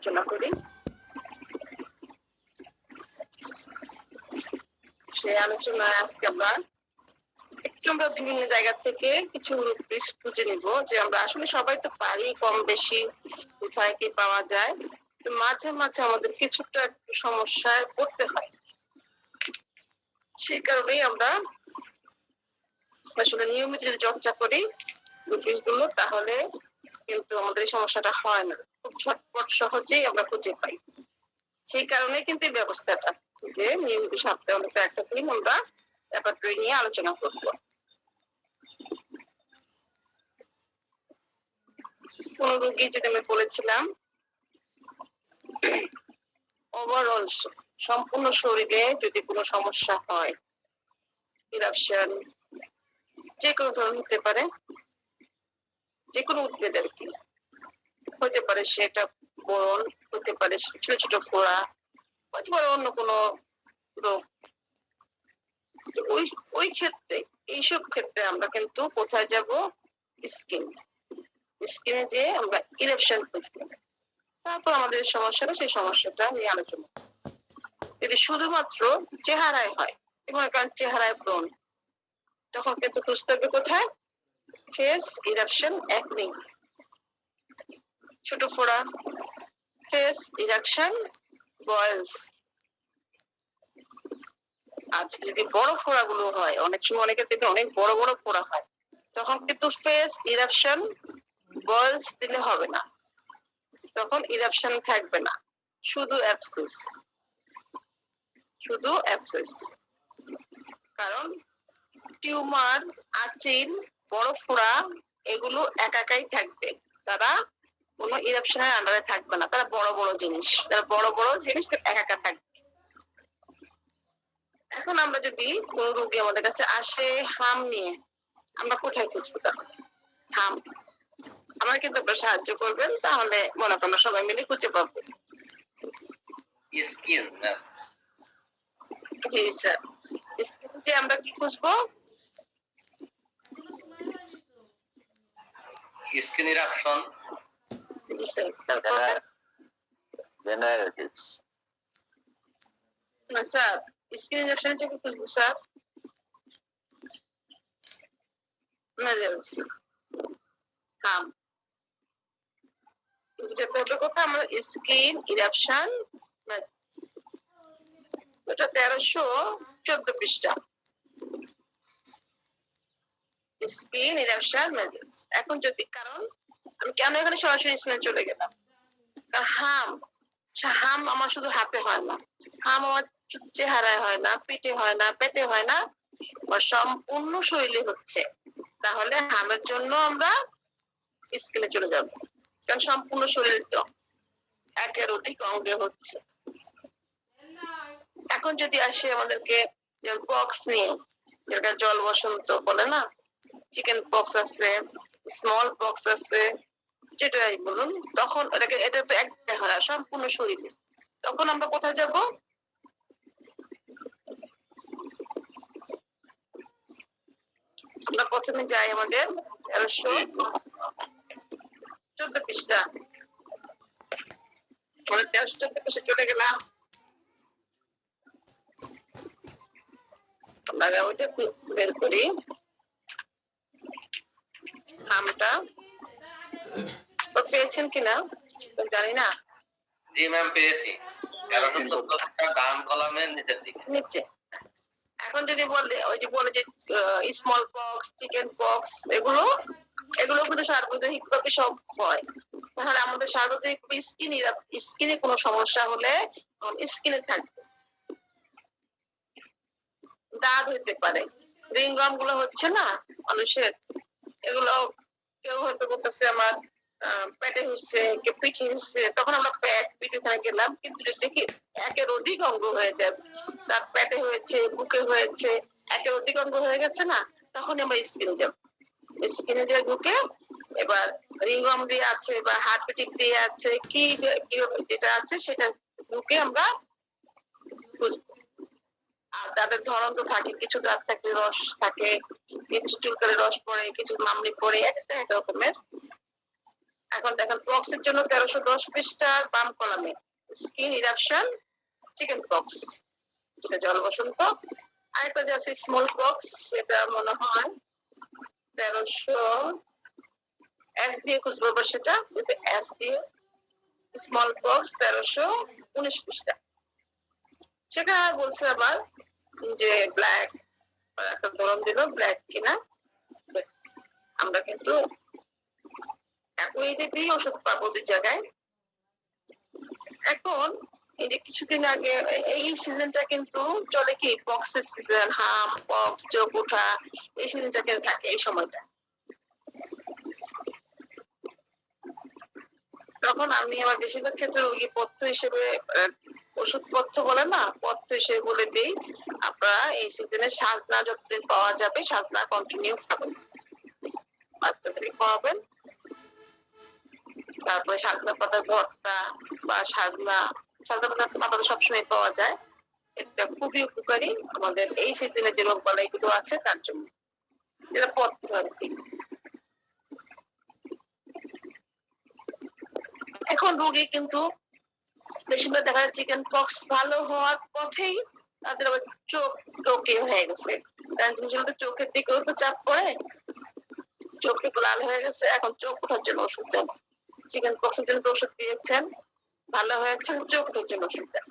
আলোচনা করি। সেই আলোচনায় আজকে আমরা বিভিন্ন জায়গা থেকে কিছু খুঁজে নিব যে আমরা আসলে সবাই তো পারি কম বেশি কোথায় কি পাওয়া যায়, মাঝে মাঝে আমাদের কিছুটা একটু সমস্যায় পড়তে হয়। সেই কারণেই আমরা আসলে নিয়মিত যদি চর্চা করি গুলো, তাহলে কিন্তু আমাদের এই সমস্যাটা হয় না, খুব ঝটপট সহজেই আমরা খুঁজে পাই। সেই কারণে কিন্তু এই ব্যবস্থাটা যে নিয়মিত সপ্তাহে অন্তত একটা দিন আমরা ব্যাপারটা নিয়ে আলোচনা করবো। কোন রোগী যেটা আমি বলেছিলাম, ওভারঅল সম্পূর্ণ শরীরে যদি কোনো সমস্যা হয়, ইরাপশন যে কোনো ধরনের হতে পারে, যে কোনো উদ্ভিদ আর কি হতে পারে, সেটা বরণ হতে পারে, ছোট ছোট ফোড়া হতে পারে, অন্য কোনো রোগ। ওই ক্ষেত্রে এইসব ক্ষেত্রে আমরা কিন্তু কোথায় যাব? স্কিনে যে আমরা ইরাপশন খুঁজবো, তারপর আমাদের সমস্যাটা সেই সমস্যাটা নিয়ে আলোচনা। যদি শুধুমাত্র চেহারায় হয়, কারণ চেহারায় ব্রণ, তখন কিন্তু খুঁজতে হবে কোথায়? ফেস ইরাপশন, একনি, ছোট ফোড়া, ফেস ইরাপশন, বয়েলস। আর যদি বড় ফোড়া গুলো হয়, অনেক সময় অনেকের থেকে অনেক বড় বড় ফোড়া হয়, তখন কিন্তু ফেস ইরাপশন, বয়েলস দিলে হবে না, তখন ইরাপশন থাকবে না, শুধু অ্যাবসেস, শুধু অ্যাবসেস। কারণ টিউমার, আচিল, বড় ফোড়া এগুলো একাই থাকবে, তারা কোনো ইরাপশনের আন্ডারে থাকবে না, তারা বড় বড় জিনিস, একা থাকবে। এখন আমরা যদি কোন রোগী আমাদের কাছে আসে হাম নিয়ে, আমরা কোথায় খুঁজবো? হাম আমার কিন্তু আপনারা সাহায্য করবেন, তাহলে মনে করেন সবাই মিলে খুঁজে পাবো। স্কিন, জি স্যার, স্কিন যে আমরা কি খুঁজবো? স্কিন ইরাপশন, জি স্যার, তারপর ভেনাইটিস। না স্যার, স্কিন ইরাপশন থেকে খুঁজবো স্যার মেজেলস, হাম। যেটা হবে কথা, আমরা স্কিন ইরাপশন মেজেলস, ওটা 1314 পৃষ্ঠা, স্কিন ইরাপশন মেজেলস। এখন যদি, কারণ আমি কেন এখানে সরাসরি স্কিনে চলে গেলাম, হাম আমার শুধু হাতে হয় না, হাম আমার চেহারায় হয় না, পিঠে হয় না, পেটে হয় না, সম্পূর্ণ শরীরে হচ্ছে, তাহলে হামের জন্য আমরা স্কিনে চলে যাব, কারণ সম্পূর্ণ শরীর তো একের অধিক অঙ্গে হচ্ছে। এখন যদি আসে আমাদেরকে পক্স নিয়ে, যেটা জল বসন্ত বলে না, চিকেন পক্স আছে, স্মল পক্স আছে, যেটাই বলুন, তখন এটা তো একটাই হয় সম্পূর্ণ শরীরে, তখন আমরা কোথায় যাব? আমরা প্রথমে যাই আমাদের 1314 পৃষ্ঠা, 1314 পৃষ্ঠা চলে গেলাম, আমরা ওইটা বের করি। হামটা পেয়েছেন কিনা জানি না। জি ম্যাম, পেয়েছি, 1314 ডান কলামের নিচের দিকে, নিচে। এখন যদি বলে, ওই যে বলে যে স্মল পক্স, চিকেন পক্স, এগুলো কিন্তু সার্বজনীনভাবে সব হয়, তাহলে আমাদের সার্বজনীন স্কিনে কোনো সমস্যা হলে স্কিনে থাকবে, দাগ হইতে পারে, রিংওয়ার্ম গুলো হচ্ছে না মানুষের, এগুলো কেউ হয়তো বলতেছে আমার পেটে হচ্ছে, কেউ পিঠে হচ্ছে, তখন আমরা পেট পিঠে গেলাম, কিন্তু দেখি একের অধিক অঙ্গ হয়ে যায়, তার পেটে হয়েছে, বুকে হয়েছে, একের অধিক অঙ্গ হয়ে গেছে না, তখন আমরা স্কিনে যাব, স্কিনে যে ঢুকে এবার রিংওয়ার্ম দিয়ে আছে বা হার্টপিটিক দিয়ে আছে, কি যেটা আছে সেটা ঢুকে আমরা বুঝবো। আর তাদের ধরন তো থাকে, কিছু দাঁত থাকে, রস থাকে, কিছু চুলকালে রস পড়ে, কিছু মামলি পড়ে, একটা এক রকমের। এখন দেখেন পক্সের জন্য 1310 পৃষ্ঠার বাম কলামে স্কিন ইরাপশন চিকেন পক্স, যেটা জল বসন্ত। আরেকটা যে আছে স্মল পক্স, সেটা মনে হয় 1300 এস দিয়ে খুঁজবো, সেটা এস দিয়ে স্মল পক্স 1319 পৃষ্ঠা। সেটা বলছে আবার যে ব্ল্যাক, একটা ধরন দিল ব্ল্যাক কিনা। আমরা কিন্তু একই রেটেই ওষুধ পাবো দুই জায়গায়। এখন এই যে কিছুদিন আগে এই সিজনটা কিন্তু চলে কি পক্সের সিজন, হাম পক্স চোখ ওঠা, এই সিজনটা কিন্তু থাকে এই সময়টা। তখন আমি আমার বেশিরভাগ ক্ষেত্রে রোগী পথ্য হিসেবে ওষুধ পথ্য বলে না, পথ্য হিসেবে বলে দিই আপনারা এই সিজনে সাজনা যতদিন পাওয়া যাবে সাজনা কন্টিনিউ খাবেন, বাচ্চাদের খাওয়াবেন। তারপরে সাজনা পাতার ভর্তা বা সাজনা পাতার পাতা সবসময় পাওয়া যায়, এটা খুবই উপকারী আমাদের এই সিজনে যে রোগ বালাইগুলো আছে তার জন্য, এটা পথ্য আর কি। এখন রোগী কিন্তু বেশিরভাগ দেখা যায় চিকেন পক্স ভালো হওয়ার পথেই তাদের আবার চোখ টোকে হয়ে গেছে, কারণ জিনিসগুলো চোখের দিকেও তো চাপ পড়ে, চোখ একটু লাল হয়ে গেছে, এখন চোখ ওঠার জন্য ওষুধ দেন। চিকেন পক্সের জন্য ওষুধ দিয়েছেন, ভালো হয়েছে, চোখ ওঠার জন্য ওষুধ দেন।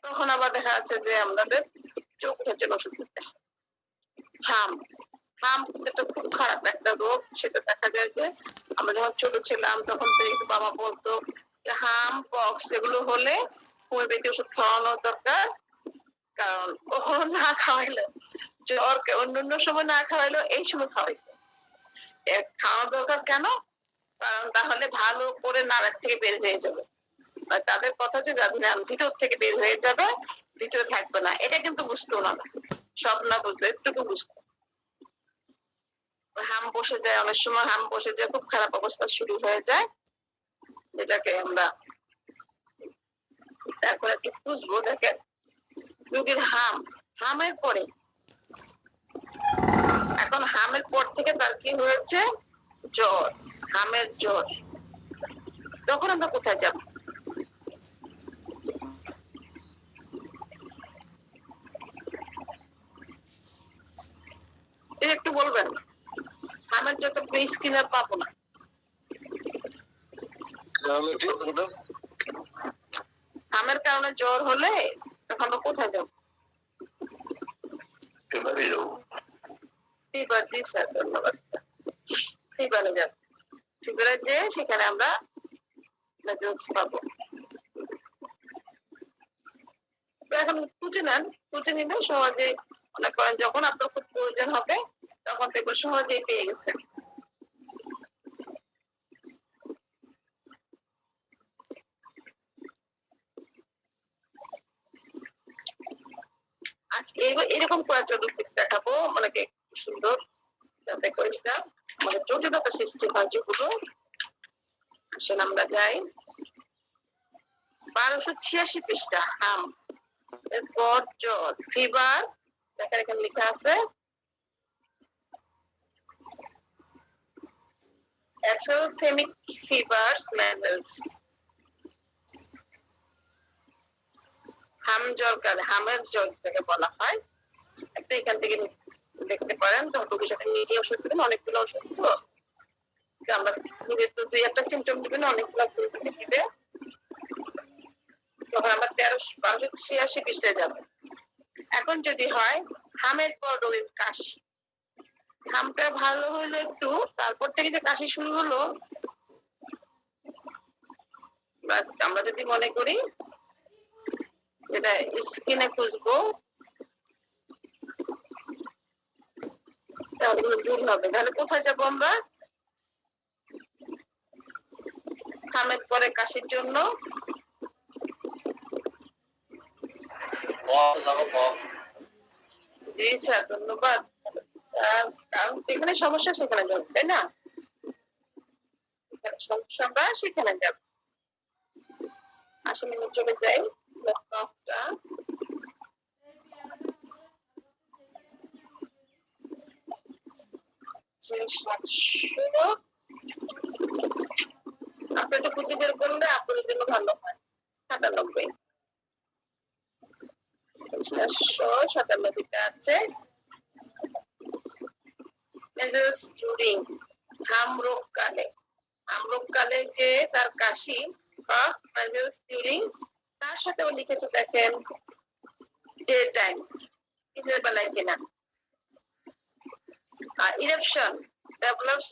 তখন আবার দেখা যাচ্ছে যে আমাদের চোখ ওঠার জন্য ওষুধ দিতে হয়। হাম হাম এটা খুব খারাপ একটা রোগ, সেটা দেখা যায় যে আমরা যখন ছোট ছিলাম তখন থেকে বাবা বলতো যে হাম পক্স এগুলো হলে হোমিওপ্যাথি ওষুধ খাওয়ানো দরকার, কারণ কখনো না খাওয়াইলো জ্বর, অন্য সময় না খাওয়াইলো এই সময় খাওয়াইতো। খাওয়ানো দরকার কেন? কারণ তাহলে ভালো করে নাড়ার থেকে বের হয়ে যাবে, তাদের কথা যে ভিতর থেকে বের হয়ে যাবে, ভিতরে থাকবে না। এটা কিন্তু বুঝতো না, সব না বুঝতো, এতটুকু বুঝতো। হাম বসে যায়, অনেক সময় হাম বসে যায়, খুব খারাপ অবস্থা শুরু হয়ে যায়, যেটাকে আমরা তারপর একটু খুঁজবো। দেখেন রোগীর হামের পরে, এখন হামের পর থেকে তার কি হয়েছে, জ্বর, হামের জ্বর, তখন আমরা কোথায় যাব? একটু বলবেন, হামের জ্বর তো স্কিনে পাবো না, হামের কারণে জ্বর হলে তখন আমরা কোথায় যাবো? ফিভার, জি স্যার, ধন্যবাদ স্যার। ফিভারে যাব, ফিভারে যে সেখানে আমরা পাবো। এখন খুঁজে নেন, খুঁজে নিলে সহজে, মনে করেন যখন আপনার খুব প্রয়োজন হবে তখন দেখবেন সহজেই পেয়ে গেছেন। আজকে এরকম কয়েকটা রূপ দেখাবো, মানে সুন্দর, যাতে করে সেটা আমাদের জটিলতা সৃষ্টি হয় যেগুলো। আসলে আমরা যাই 1286 পৃষ্ঠা, হাম, এরপর জ্বর, ফিভার, দেখেন এখানে লেখা আছে exothermic fevers measles। হাম জ্বর, হামের জ্বর থেকে বলা হয়, একটা এখান থেকে দেখতে পারেন। তখন রোগীর সাথে নিয়ে ওষুধ দেবেন, অনেকগুলো ওষুধ তো আমরা তো দুই একটা সিমটম দিবেন, অনেকগুলো সিমটম দিবে, তখন আমরা 1286 পৃষ্ঠায় যাবো। এখন যদি হয় হামের পর রোগীর কাশি, হামটা ভালো হইলো একটু, তারপর থেকে যে কাশি শুরু হলো, আমরা যদি মনে করি এটা স্কিনে খুঁজবো, তাহলে দূর হবে। তাহলে কোথায় যাবো আমরা? হামের পরে কাশির জন্য জি স্যার, ধন্যবাদ স্যার। কারণ যেখানে সমস্যা সেখানে যাবো, তাই না? এখানে সমস্যা আমরা সেখানে যাব। আসলে চলে যাই ল্যাপটপটা, হচ্ছে 700। আপনি একটু খুঁজে বের করলে আপনাদের জন্য ভালো হয়। 97, 497টা আছে। মেজার্স ডিউরিং হামরোগকালে যে তার কাশি বা মেজার্স ডিউরিং, তার সাথেও লিখেছে দেখেন ডে টাইম, দিনের বেলায় কিনা। ইরেপশন ডেভেলপস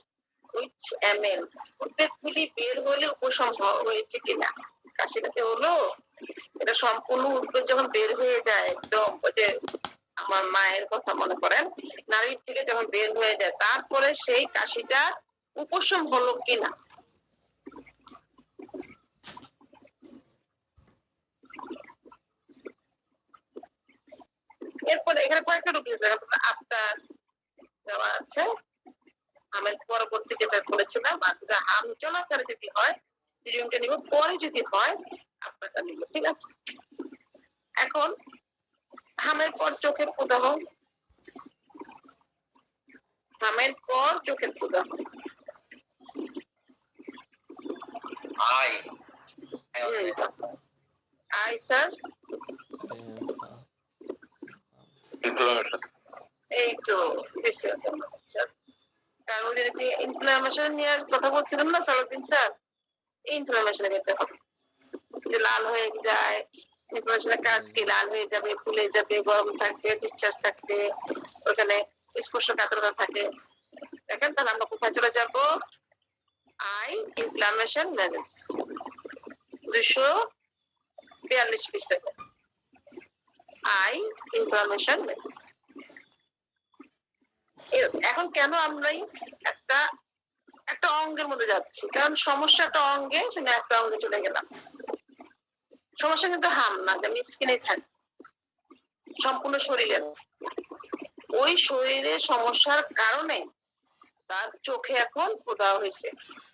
উইচ এমএল, উদ্বেগগুলি বের হলে উপশম হয়েছে কিনা। কাশিটাতে হলো, এটা সম্পূর্ণ উদ্বেগ যখন বের হয়ে যায়, একদম ওই যে আমার মায়ের কথা মনে করেন, নারীর থেকে যখন বের হয়ে যায়, তারপরে সেই কাশিটা উপশম হলো কিনা। এরপরে এখানে কয়েকটা রূপ দিয়েছে, আফটার দেওয়া আছে, হামের পরবর্তী যেটা বলেছিলাম, হাম চলাকালে যদি হয় ডিউরিংটা নিব, পরে যদি হয় আপনারটা নিব, ঠিক আছে। এখন হামের পর চোখের প্রদাহ, হামের পর চোখের প্রদাহ। আই স্যার, এই তো কারণ যদি ইনফ্লামেশন নিয়ে কথা বলছিলাম না সালাউদ্দিন স্যার, এই ইনফ্লামেশনে যেতে হবে। লাল হয়ে যায়, ইনফ্লামেশনের কাজ কি, লাল হয়ে যাবে, ফুলে যাবে, গরম থাকবে, ডিসচার্জ থাকবে, ওখানে স্পর্শকাতরতা থাকে। দেখেন তাহলে আমরা কোথায় চলে যাব? আই ইনফ্লামেশন মেজার্স, 242 পৃষ্ঠাতে আই ইনফ্লামেশন মেজার্স। এখন কেন আমরা একটা একটা অঙ্গের মধ্যে যাচ্ছি? কারণ সমস্যাটা অঙ্গে, সেটা একটা অঙ্গে চলে গেলাম। সমস্যা কিন্তু হাম না, আমি স্কিনে থাকি, সম্পূর্ণ শরীরের। ওই শরীরের সমস্যার কারণে তার চোখে এখন প্রদাহ হয়েছে,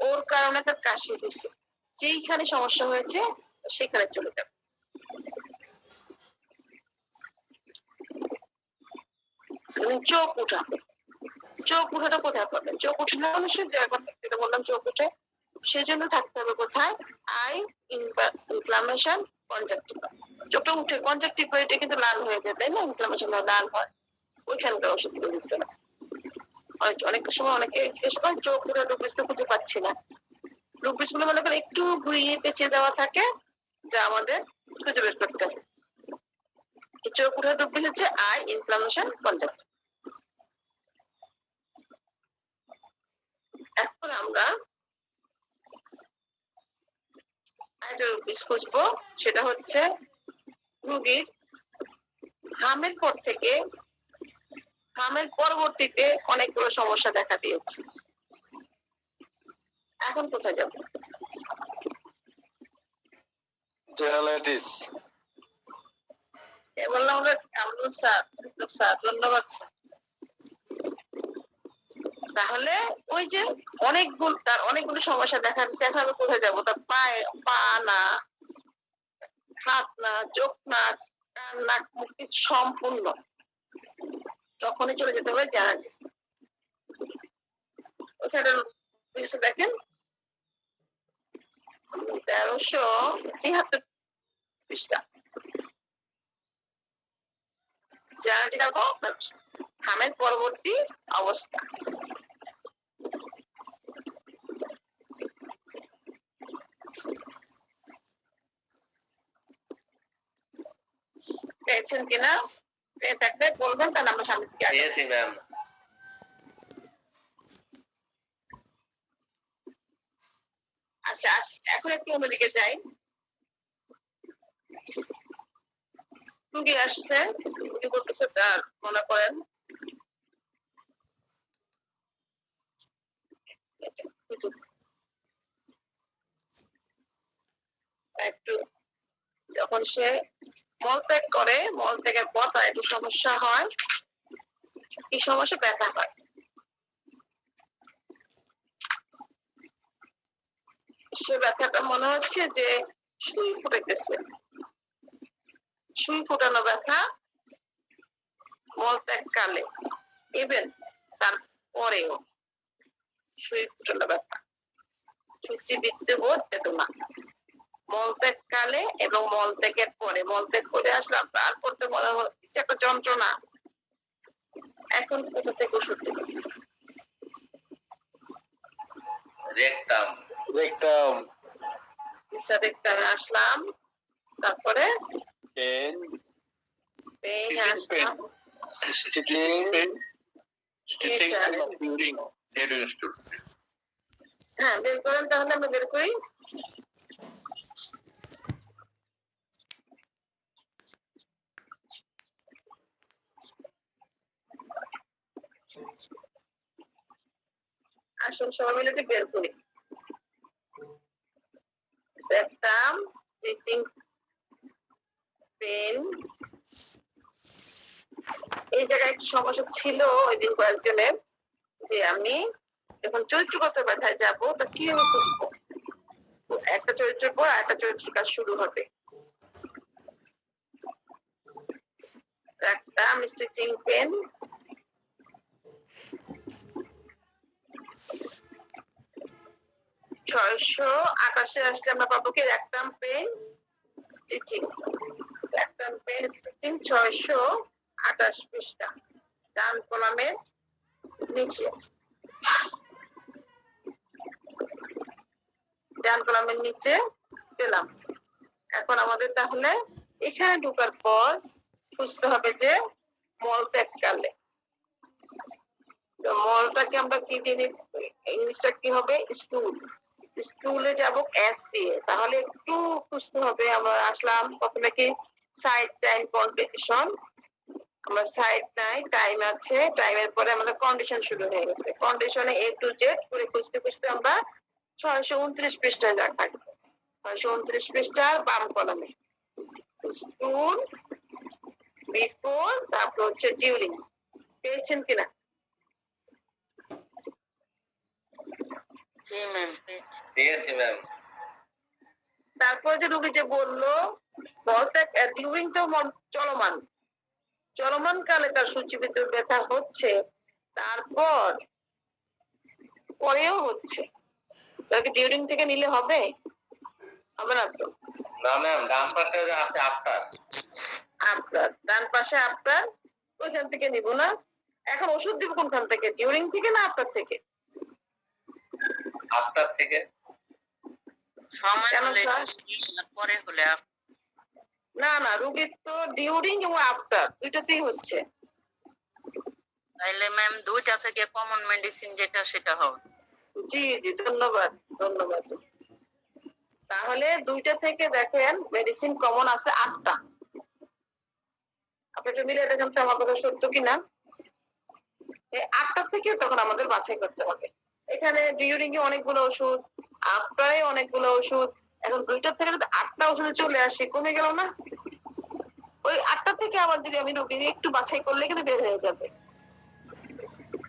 ওর কারণে তার কাশি হয়েছে। যেইখানে সমস্যা হয়েছে সেখানে চলে যাবে। চোখ উঠা, চোখ উঠাটা কোথায় পাবেন? চোখ উঠে না মানুষের যেটা বললাম, চোখ উঠে, সেজন্য থাকতে হবে কোথায়? Eye inflammation conjunctiva. চোখটা উঠে কনজাক্টিভা, এটা কিন্তু লাল হয়ে যায়, তাই না? ইনফ্লামেশন লাল হয়, ওইখানকার ওষুধগুলো দিতে না। অনেক সময় অনেকে জিজ্ঞেস করেন চোখ উঠে রোগ খুঁজে পাচ্ছি না। রোগ গুলো মনে করেন একটু ঘুরিয়ে পেঁচিয়ে দেওয়া থাকে, যা আমাদের খুঁজে বের করতে হবে। চোখ উঠে রোগ হচ্ছে আই ইনফ্লামেশন কনজাক্টিভা। এখন আমরা খুঁজবো, সেটা হচ্ছে রোগীর হামের পর থেকে হামের পরবর্তীতে অনেকগুলো সমস্যা দেখা দিয়েছে। এখন কোথায় যাব? জেনারেলাইটিস। বললাম আমরা আব্দুল স্যার, ধন্যবাদ স্যার। তাহলে ওই যে অনেকগুলো সমস্যা দেখা দিচ্ছে, এখন আমি কোথায় যাবো? তার পায়ে, পা না, হাত না, চোখ না, কান, নাক, মুখ সম্পূর্ণ, তখনই চলে যেতে হবে জেনারেলাইটিস। ওখানে দেখেন 1373 পৃষ্ঠা। জেনারেলাইটিস হামের পরবর্তী অবস্থা। পেয়েছেন কিনা? পেয়ে থাকলে বলবেন, তাহলে আমরা সামনে থেকে পেয়েছি ম্যাম। আচ্ছা, এখন একটু অন্যদিকে যাই। রুগী আসছে, রুগী বলতেছে তার মনে করেন একটু, যখন সে মলত্যাগ করে, মলত্যাগের পর তার একটু সমস্যা হয়। কি সমস্যা? ব্যথা হয়। সে ব্যথাটা মনে হচ্ছে যে সুই ফুটাইতেছে, সুই ফুটানো ব্যথা মলত্যাগ কালে, ইভেন তারপরেও। সুই ফুটানো ব্যথা, সূচিবৃত্তি বোধ বেদনা, মলত্যাগকালে এবং মলত্যাগের পরে, মলত্যাগ করে আসলাম তারপর তো মনে হচ্ছে একটা যন্ত্রণা, এখন কোথা থেকে ওষুধ দেব? রেকটাম আসলাম, তারপরে পেন আসলাম, হ্যাঁ বের করেন, তাহলে আমরা বের করি। আসুন সবাই মিলে বের করি। Rectum, stitching pain. এই জায়গায় একটু সমস্যা ছিল ওই দিন কয়েকজনের, যে আমি যখন চরিত্রগত ব্যথায় যাবো তো কিভাবে বুঝবো একটা চরিত্রের পর একটা চরিত্রের কাজ শুরু হবে। একটা স্টিচিং পেন, ছয়শো আকাশে আসলে আমরা পাবো কি rectum pain stitching, rectum pain stitching 628 পৃষ্ঠা, ডান কলামের নিচে, ডান কলামের নিচে পেলাম। এখন আমাদের তাহলে এখানে ঢোকার পর বুঝতে হবে যে মলত্যাগকালে, মলটাকে আমরা কি দিয়ে, ইংলিশটা কি হবে, স্টুল, স্টুলে যাব এস দিয়ে, তাহলে একটু খুঁজতে হবে। আমরা আসলাম প্রথমে কি সাইড টাইম কন্ডিশন, আমরা সাইড নাই, টাইম আছে, টাইমের পরে আমাদের কন্ডিশন শুরু হয়ে গেছে, কন্ডিশনে এ টু জেড করে খুঁজতে খুঁজতে আমরা 629 পৃষ্ঠায় যা থাকবে, 629 পৃষ্ঠার বাম কলামে স্টুল, বিফোর, তারপর হচ্ছে ডিউরিং। পেয়েছেন কিনা? তারপর যে রুগী যে বললো মলত্যাগ ডিউরিং তো চলমান, চলমান কালে তার সূচিবৃত্ত ব্যথা হচ্ছে, তারপর পরেও হচ্ছে, তাকে ডিউরিং থেকে নিলে হবে? হবে না তো। না ম্যাম, ডান পাশে আছে আফটার, ডান পাশে আফটার, ওইখান থেকে নিব না। এখন ওষুধ দিব কোনখান থেকে, ডিউরিং থেকে না আফটার থেকে? আফটার থেকে। পরে হলে না না, রোগীর তো ডিউরিং এবং আফটার দুইটাতেই হচ্ছে। তাইলে ম্যাম দুইটা থেকে কমন মেডিসিন যেটা সেটা হবে। জি জি, ধন্যবাদ ধন্যবাদ। তাহলে দুইটা থেকে দেখেন মেডিসিন কমন আছে 8টা, আপনি একটু মিলে দেখেন তো আমার কথা সত্য কিনা। এই 8টা থেকে তখন আমাদের বাছাই করতে হবে। এখানে ডিউরিং এ অনেকগুলো ওষুধ, আফটারে অনেকগুলো ওষুধ, এখন দুইটা থেকে যদি 8টা ওষুধে চলে আসে, কমে গেল না? ওই 8টা থেকে আবার যদি আমি রোগীর একটু বাছাই করলে কিন্তু বের হয়ে যাবে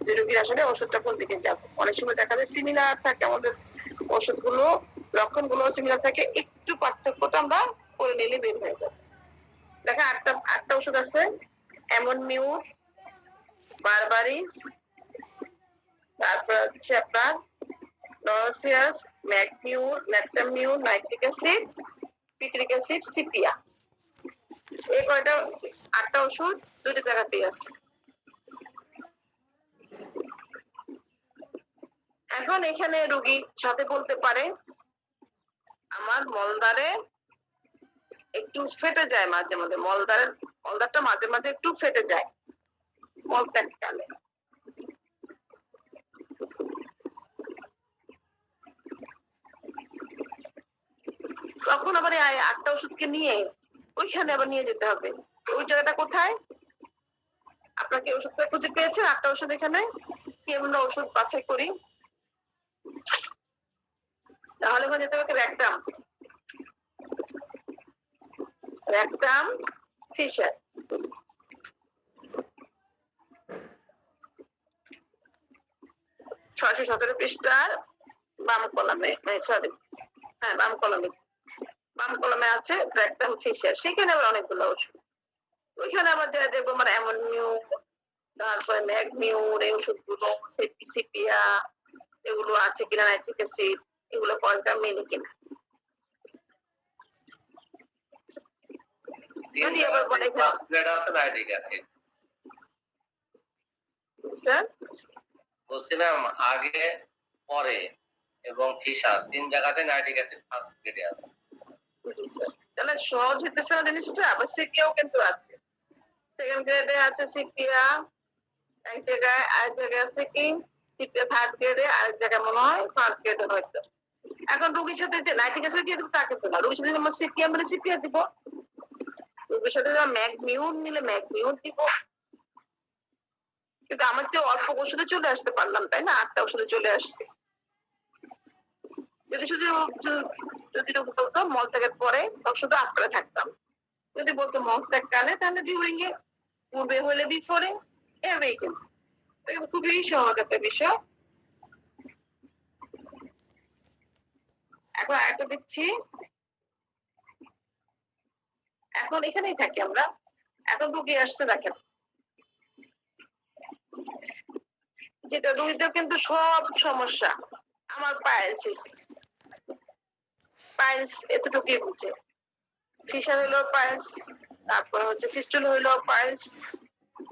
যে রোগীর আসলে ওষুধটা কোন দিকে যাবে। অনেক সময় দেখা যায় সিমিলার থাকে আমাদের ওষুধগুলো, লক্ষণগুলো সিমিলার থাকে, একটু পার্থক্যটা আমরা করে নিলে বের হয়ে যাবে। দেখা 8টা ওষুধ আছে, অ্যামোনিউর, বারবারিস, তারপর হচ্ছে আপনার নরসিয়াস, ম্যাগনিউর, ল্যাকটামিউর, নাইট্রিক অ্যাসিড, পিট্রিক অ্যাসিড, সিপিয়া। এই কয়টা 8টা ওষুধ দুইটা জায়গাতেই আছে। এখন এখানে রোগী সাথে বলতে পারে আমার মলদ্বারে একটু ফেটে যায়, মাঝে মাঝে মলদ্বারটা মাঝে মাঝে একটু ফেটে যায় মলত্যাগকালে। তখন আবার এই 8টা ওষুধকে নিয়ে ওইখানে আবার নিয়ে যেতে হবে। ওই জায়গাটা কোথায়? আপনাকে ওষুধটা খুঁজে পেয়েছেন 8টা ওষুধ এখানে, কি আমরা ওষুধ বাছাই করি? তাহলে ওখানে যেতে হবে রেকটাম ফিশার, 617 পৃষ্ঠার বাম কলামে, সরি হ্যাঁ বাম কলামে আছে রেকটাম ফিশার। সেখানে আবার অনেকগুলো ওষুধ, ওইখানে আবার যারা দেখবো মানে অ্যামোনিউ, তারপরে ম্যাগনিউর, এই ওষুধগুলো, সিপিয়া, এগুলো আছে কিনা, নাইট্রিক অ্যাসিড এগুলো কোয়ান্টাম মেনে কিনা। যদি আবার বলে ফার্স্ট গ্রেড আছে নাইট্রিক অ্যাসিড। স্যার বলছিলাম আগে পরে এবং ফিশার 3 জায়গাতে নাইট্রিক অ্যাসিড ফার্স্ট গ্রেডে আছে। জি স্যার, তাহলে সহজ হইতেছে না জিনিসটা। আবার সিপিয়াও কিন্তু আছে, সেকেন্ড গ্রেডে আছে সিপিয়া এক জায়গায়, আরেক জায়গায় আছে কি সিপিয়া থার্ড গ্রেডে, আরেক জায়গায় মনে হয় ফার্স্ট গ্রেডে হয়তো। এখন রোগীর সাথে যে নাইট্রিক অ্যাসিড দিয়ে দেবো তা কিন্তু না, রোগীর সাথে আমরা সিপিয়া মিলে সিপিয়া দিব, রোগীর সাথে ম্যাগমিউন মিলে ম্যাগমিউন দিব। কিন্তু আমার তো অল্প ওষুধে চলে আসতে পারলাম, তাই না? 8টা ওষুধে চলে আসছে। যদি শুধু যদি রোগী বলতো মলত্যাগের পরে তখন শুধু 8টায় থাকতাম, যদি বলতো মলত্যাগ কালে তাহলে ডিউরিং এ, পূর্বে হলে বিফোরে, এভাবেই কিন্তু। এটা খুবই সহজ একটা বিষয়। এখন আরেকটা দিচ্ছি, এখন এখানেই থাকি আমরা। এখন রুগী আসছে দেখেন, যেটা রুগীদের কিন্তু সব সমস্যা। আমার পাইলস এতটুকুই বুঝে, ফিশার হইলো পাইলস, তারপর হচ্ছে ফিস্টুল হইলো পাইলস,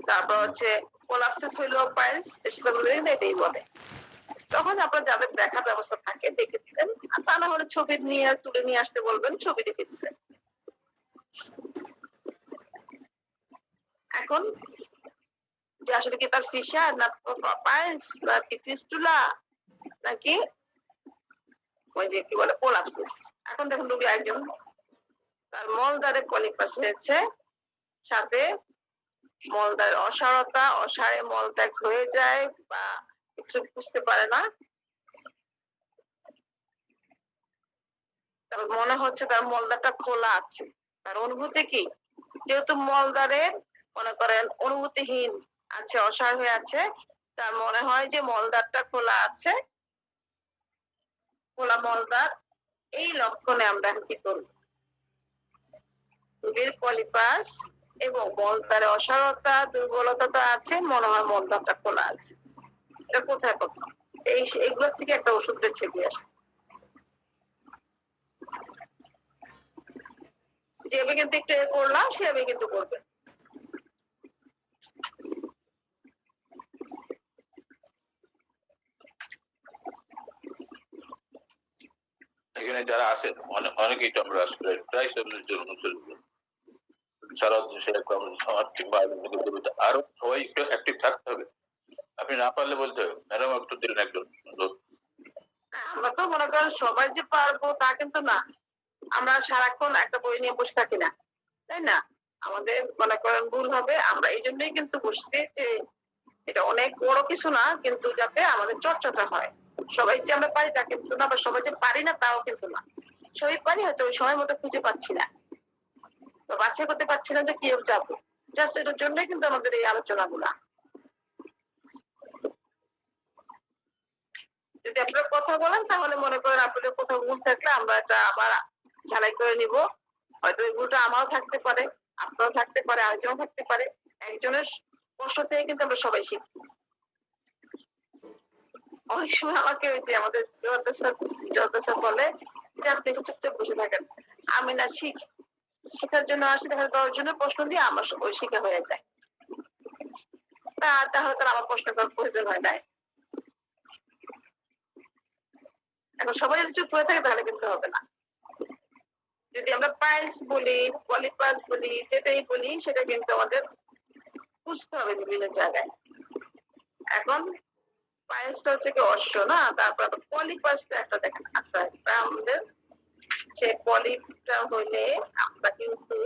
তারপর হচ্ছে কোলাপসিস হইলো পাইলস, বেশিরভাগ এটাই বলে। তখন আপনার যাদের দেখার ব্যবস্থা থাকে দেখে দিবেন, আর তা না হলে ছবি নিয়ে তুলে নিয়ে আসতে বলবেন, ছবি দেখে দিবেন। এখন যে আসলে কি তার ফিশার না পাইলস নাকি ফিস্টুলা নাকি ওই যে কি বলে কোলাপসিস। এখন দেখুন রোগী একজন, তার মলদ্বারে পলিপাস হয়েছে, সাথে মলদ্বারের অসারতা, অসারে মলত্যাগ হয়ে যায় বা কিছু বুঝতে পারে না, তারপর মনে হচ্ছে তার মলদ্বারটা খোলা আছে। তার অনুভূতি কি? যেহেতু মলদ্বারের মনে করেন অনুভূতিহীন আছে, অসার হয়ে আছে, তার মনে হয় যে মলদ্বারটা খোলা আছে, খোলা মলদ্বার। এই লক্ষণে আমরা কি করব? রোগীর পলিপাস এবং মলদ্বারে অসারতা, দুর্বলতা তো আছে, মনে হয় মলদ্বারটা খোলা আছে। এটা কোথায় পাবো? এইগুলোর থেকে একটা ওষুধ বেছে দিয়ে আসে, যেভাবে কিন্তু একটু করলাম সেভাবে কিন্তু করবে। এখানে যারা আসেন অনেকেই তো আমরা আসলে প্রায় সারা দেশে কিংবা আরো সবাই একটু অ্যাক্টিভ থাকতে হবে। আপনি না পারলে বলতে হবে ম্যাডাম একটু দিলেন একজন আমরা তো মনে করেন সবাই যে পারবো তা কিন্তু না, আমরা সারাক্ষণ একটা বই নিয়ে বসে থাকি না, তাই না? আমাদের মনে করেন ভুল হবে। আমরা এই জন্যই কিন্তু বসছি যে এটা অনেক বড় কিছু না, কিন্তু যাতে আমাদের চর্চাটা হয়। সবাই যে আমরা পারি তা কিন্তু না, বা সবাই যে পারি না তাও কিন্তু না। সবাই পারি, হয়তো ওই সময় মতো খুঁজে পাচ্ছি না, তো বাছাই করতে পারছি না যে কি যাবো। জাস্ট এটার জন্যই কিন্তু আমাদের এই আলোচনাগুলা। যদি আপনারা কথা বলেন তাহলে মনে করেন আপনাদের কোথাও ভুল থাকলে আমরা এটা আবার ঝালাই করে নিব। হয়তো এই ভুলটা আমারও থাকতে পারে, আপনারও থাকতে পারে, আরেকজনও থাকতে পারে। একজনের কষ্ট থেকে কিন্তু আমরা সবাই শিখি। অনেক সময় আমাকে ওই যে আমাদের স্যার বলে যে আপনি চুপচাপ বসে থাকেন, আমি না শেখার জন্য আসি, দেখা 10 জনের প্রশ্ন দিয়ে আমার ওই শিখা হয়ে যায়। তাহলে তার আমার প্রশ্ন করার প্রয়োজন হয় নাই। এখন সবাই যদি চুপ হয়ে থাকে তাহলে কিন্তু হবে না। যদি আমরা পাইলস বলি, পলিপাস বলি, যেটাই বলি সেটা কিন্তু আমাদের বুঝতে হবে বিভিন্ন জায়গায়। এখন পাইলসটা হচ্ছে কি অশ্ব না, তারপর পলিপাসটা একটা দেখেন আচ্ছা, আমাদের সেই পলিপটা হইলে আমরা কিন্তু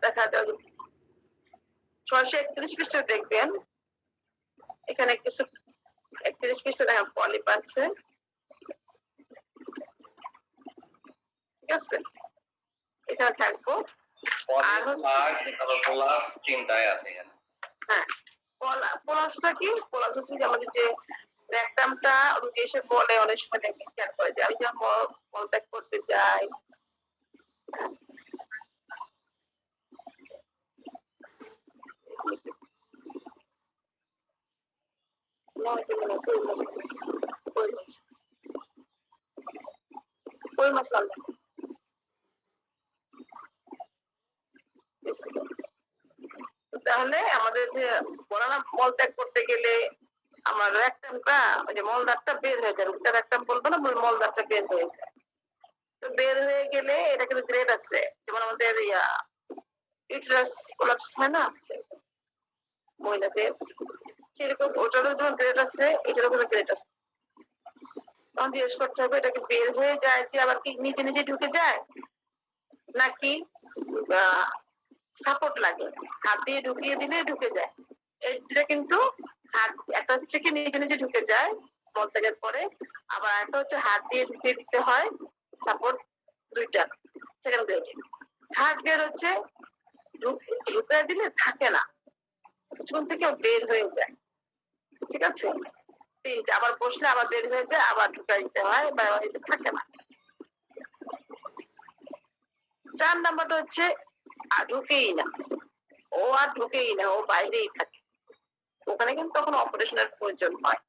দেখা যায় 631 পৃষ্ঠা দেখবেন, এখানে কিছু 31 পৃষ্ঠা দেখেন পলিপ আছে, ঠিক আছে? এখানে থাকবো। আর চিন্তায় আছে এখানে। হ্যাঁ, পোলাসটা কি? পোলাস হচ্ছে যে আমাদের যে রেকটামটা রোগী এসে বলে অনেক সময় খেয়াল করে যে আমি যখন মলত্যাগ করতে যাই, হয়তো মনে হয় কই মাছ, কই মাছ, কই মাছ রান্না। তাহলে আমাদের যে বলা না মলত্যাগ করতে গেলে আমার রেকটামটা ওই যে মলদারটা বের হয়ে যায়, রুটটা রেকটাম বলবো না, মলদারটা বের হয়ে যায়। তো বের হয়ে গেলে এটা কিন্তু গ্রেড আছে, যেমন আমাদের ইউটেরাস কোলাপস হয় না মহিলাদের, সেরকম ওটারও যেমন গ্রেড আছে, এটারও কোনো গ্রেড আছে। তখন জিজ্ঞেস করতে হবে এটা কি বের হয়ে যায় যে আবার কি নিজে নিজে ঢুকে যায় নাকি সাপোর্ট লাগে, হাত দিয়ে ঢুকিয়ে দিলে ঢুকে যায়। এটা কিন্তু হাত একটা হচ্ছে কি নিজে নিজে ঢুকে যায় মলত্যাগের পরে, আবার একটা হচ্ছে হাত দিয়ে ঢুকিয়ে দিতে হয় সাপোর্ট, দুইটা সেকেন্ড গ্রেড। থার্ড গ্রেড হচ্ছে ঢুকিয়ে দিলে থাকে না, কিছুক্ষণ থেকে বের হয়ে যায়। ঠিক আছে, তিনটা আবার বসলে আবার বের হয়ে যায়, আবার ঢুকাই দিতে হয়, থাকে না। 4 নাম্বারটা হচ্ছে ঢুকেই না, ও আর ঢুকেই না, ও বাইরেই থাকে। ওখানে কিন্তু তখন অপারেশনের প্রয়োজন হয়।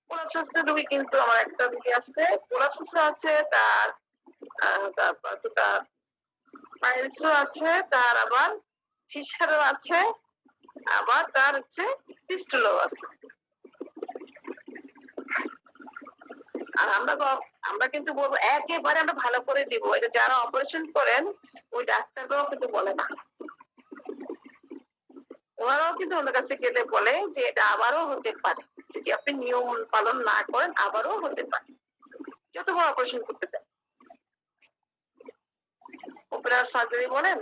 কোলাপসিসের রোগী কিন্তু আমার একটা রোগী আছে, কোলাপসিসও আছে, তারপর হচ্ছে তার পাইলসও আছে, তার আবার ফিশারও আছে, আবার তার হচ্ছে পিস্টলও আছে। আর আমরা কিন্তু বলবো একেবারে আমরা ভালো করে দিব, এটা যারা অপারেশন করেন ওই ডাক্তাররাও কিন্তু বলে না, ওনারাও কিন্তু ওনার কাছে গেলে বলে যে এটা আবারও হতে পারে, যদি আপনি নিয়ম পালন না করেন আবারও হতে পারে, যত বড় অপারেশন করতে চান। ওপেনার সার্জারি বলেন,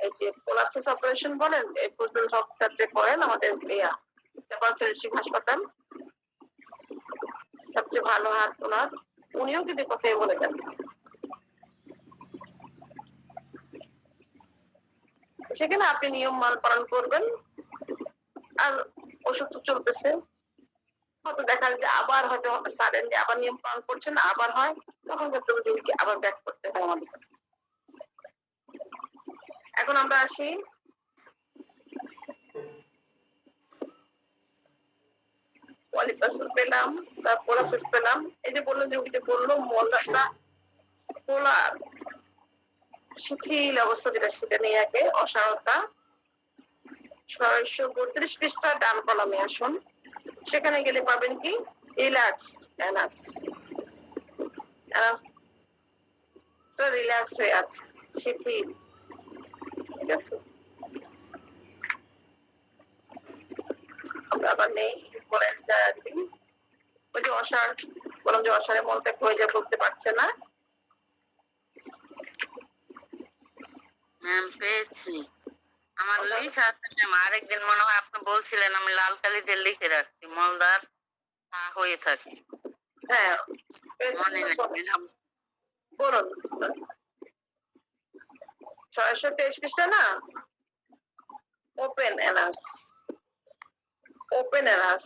এই যে কোলাপসিস অপারেশন বলেন, এই ফজলুল হক স্যার যে করেন আমাদের জাপার ফেলোশিপ হাসপাতাল, সবচেয়ে ভালো হাত ওনার, উনিও কিন্তু কথাই বলে দেন। সেখানে আপনি নিয়ম পালন করবেন, আর ওষুধ তো চলতেছে, হয়তো দেখা যায় যে আবার হয়তো সাডেনলি আবার নিয়ম পালন করছেন, আবার হয়, তখন কিন্তু রোগীকে আবার ব্যাক করতে হয় আমাদের কাছে। এখন আমরা আসি পলিপাসল পেলাম, কোলাপসিস পেলাম, এই যে বললো যে রোগীকে বললো মলদারটা খোলা শিথিল অবস্থা যেটা, সেটা নিয়ে আগে অসারতা 632 পৃষ্ঠা ডান কলামে আসুন, সেখানে গেলে পাবেন কি রিল্যাক্স অ্যানাস, রিল্যাক্স হয়ে আছে, শিথিল। ঠিক আছে, আমরা আবার নেই ওই যে অসার বললাম যে অসারে মলত্যাগ হয়ে যায়, বলতে পারছে না। ম্যাম পেয়েছি, আমার লেখা আছে ম্যাম, আরেকদিন মনে হয় আপনি বলছিলেন, আমি লাল কালি দিয়ে লিখে রাখছি মলদার হয়ে থাকে। হ্যাঁ মনে নেই ম্যাডাম। বলুন 623 পৃষ্ঠা না, ওপেন অ্যানাস, ওপেন অ্যানাস,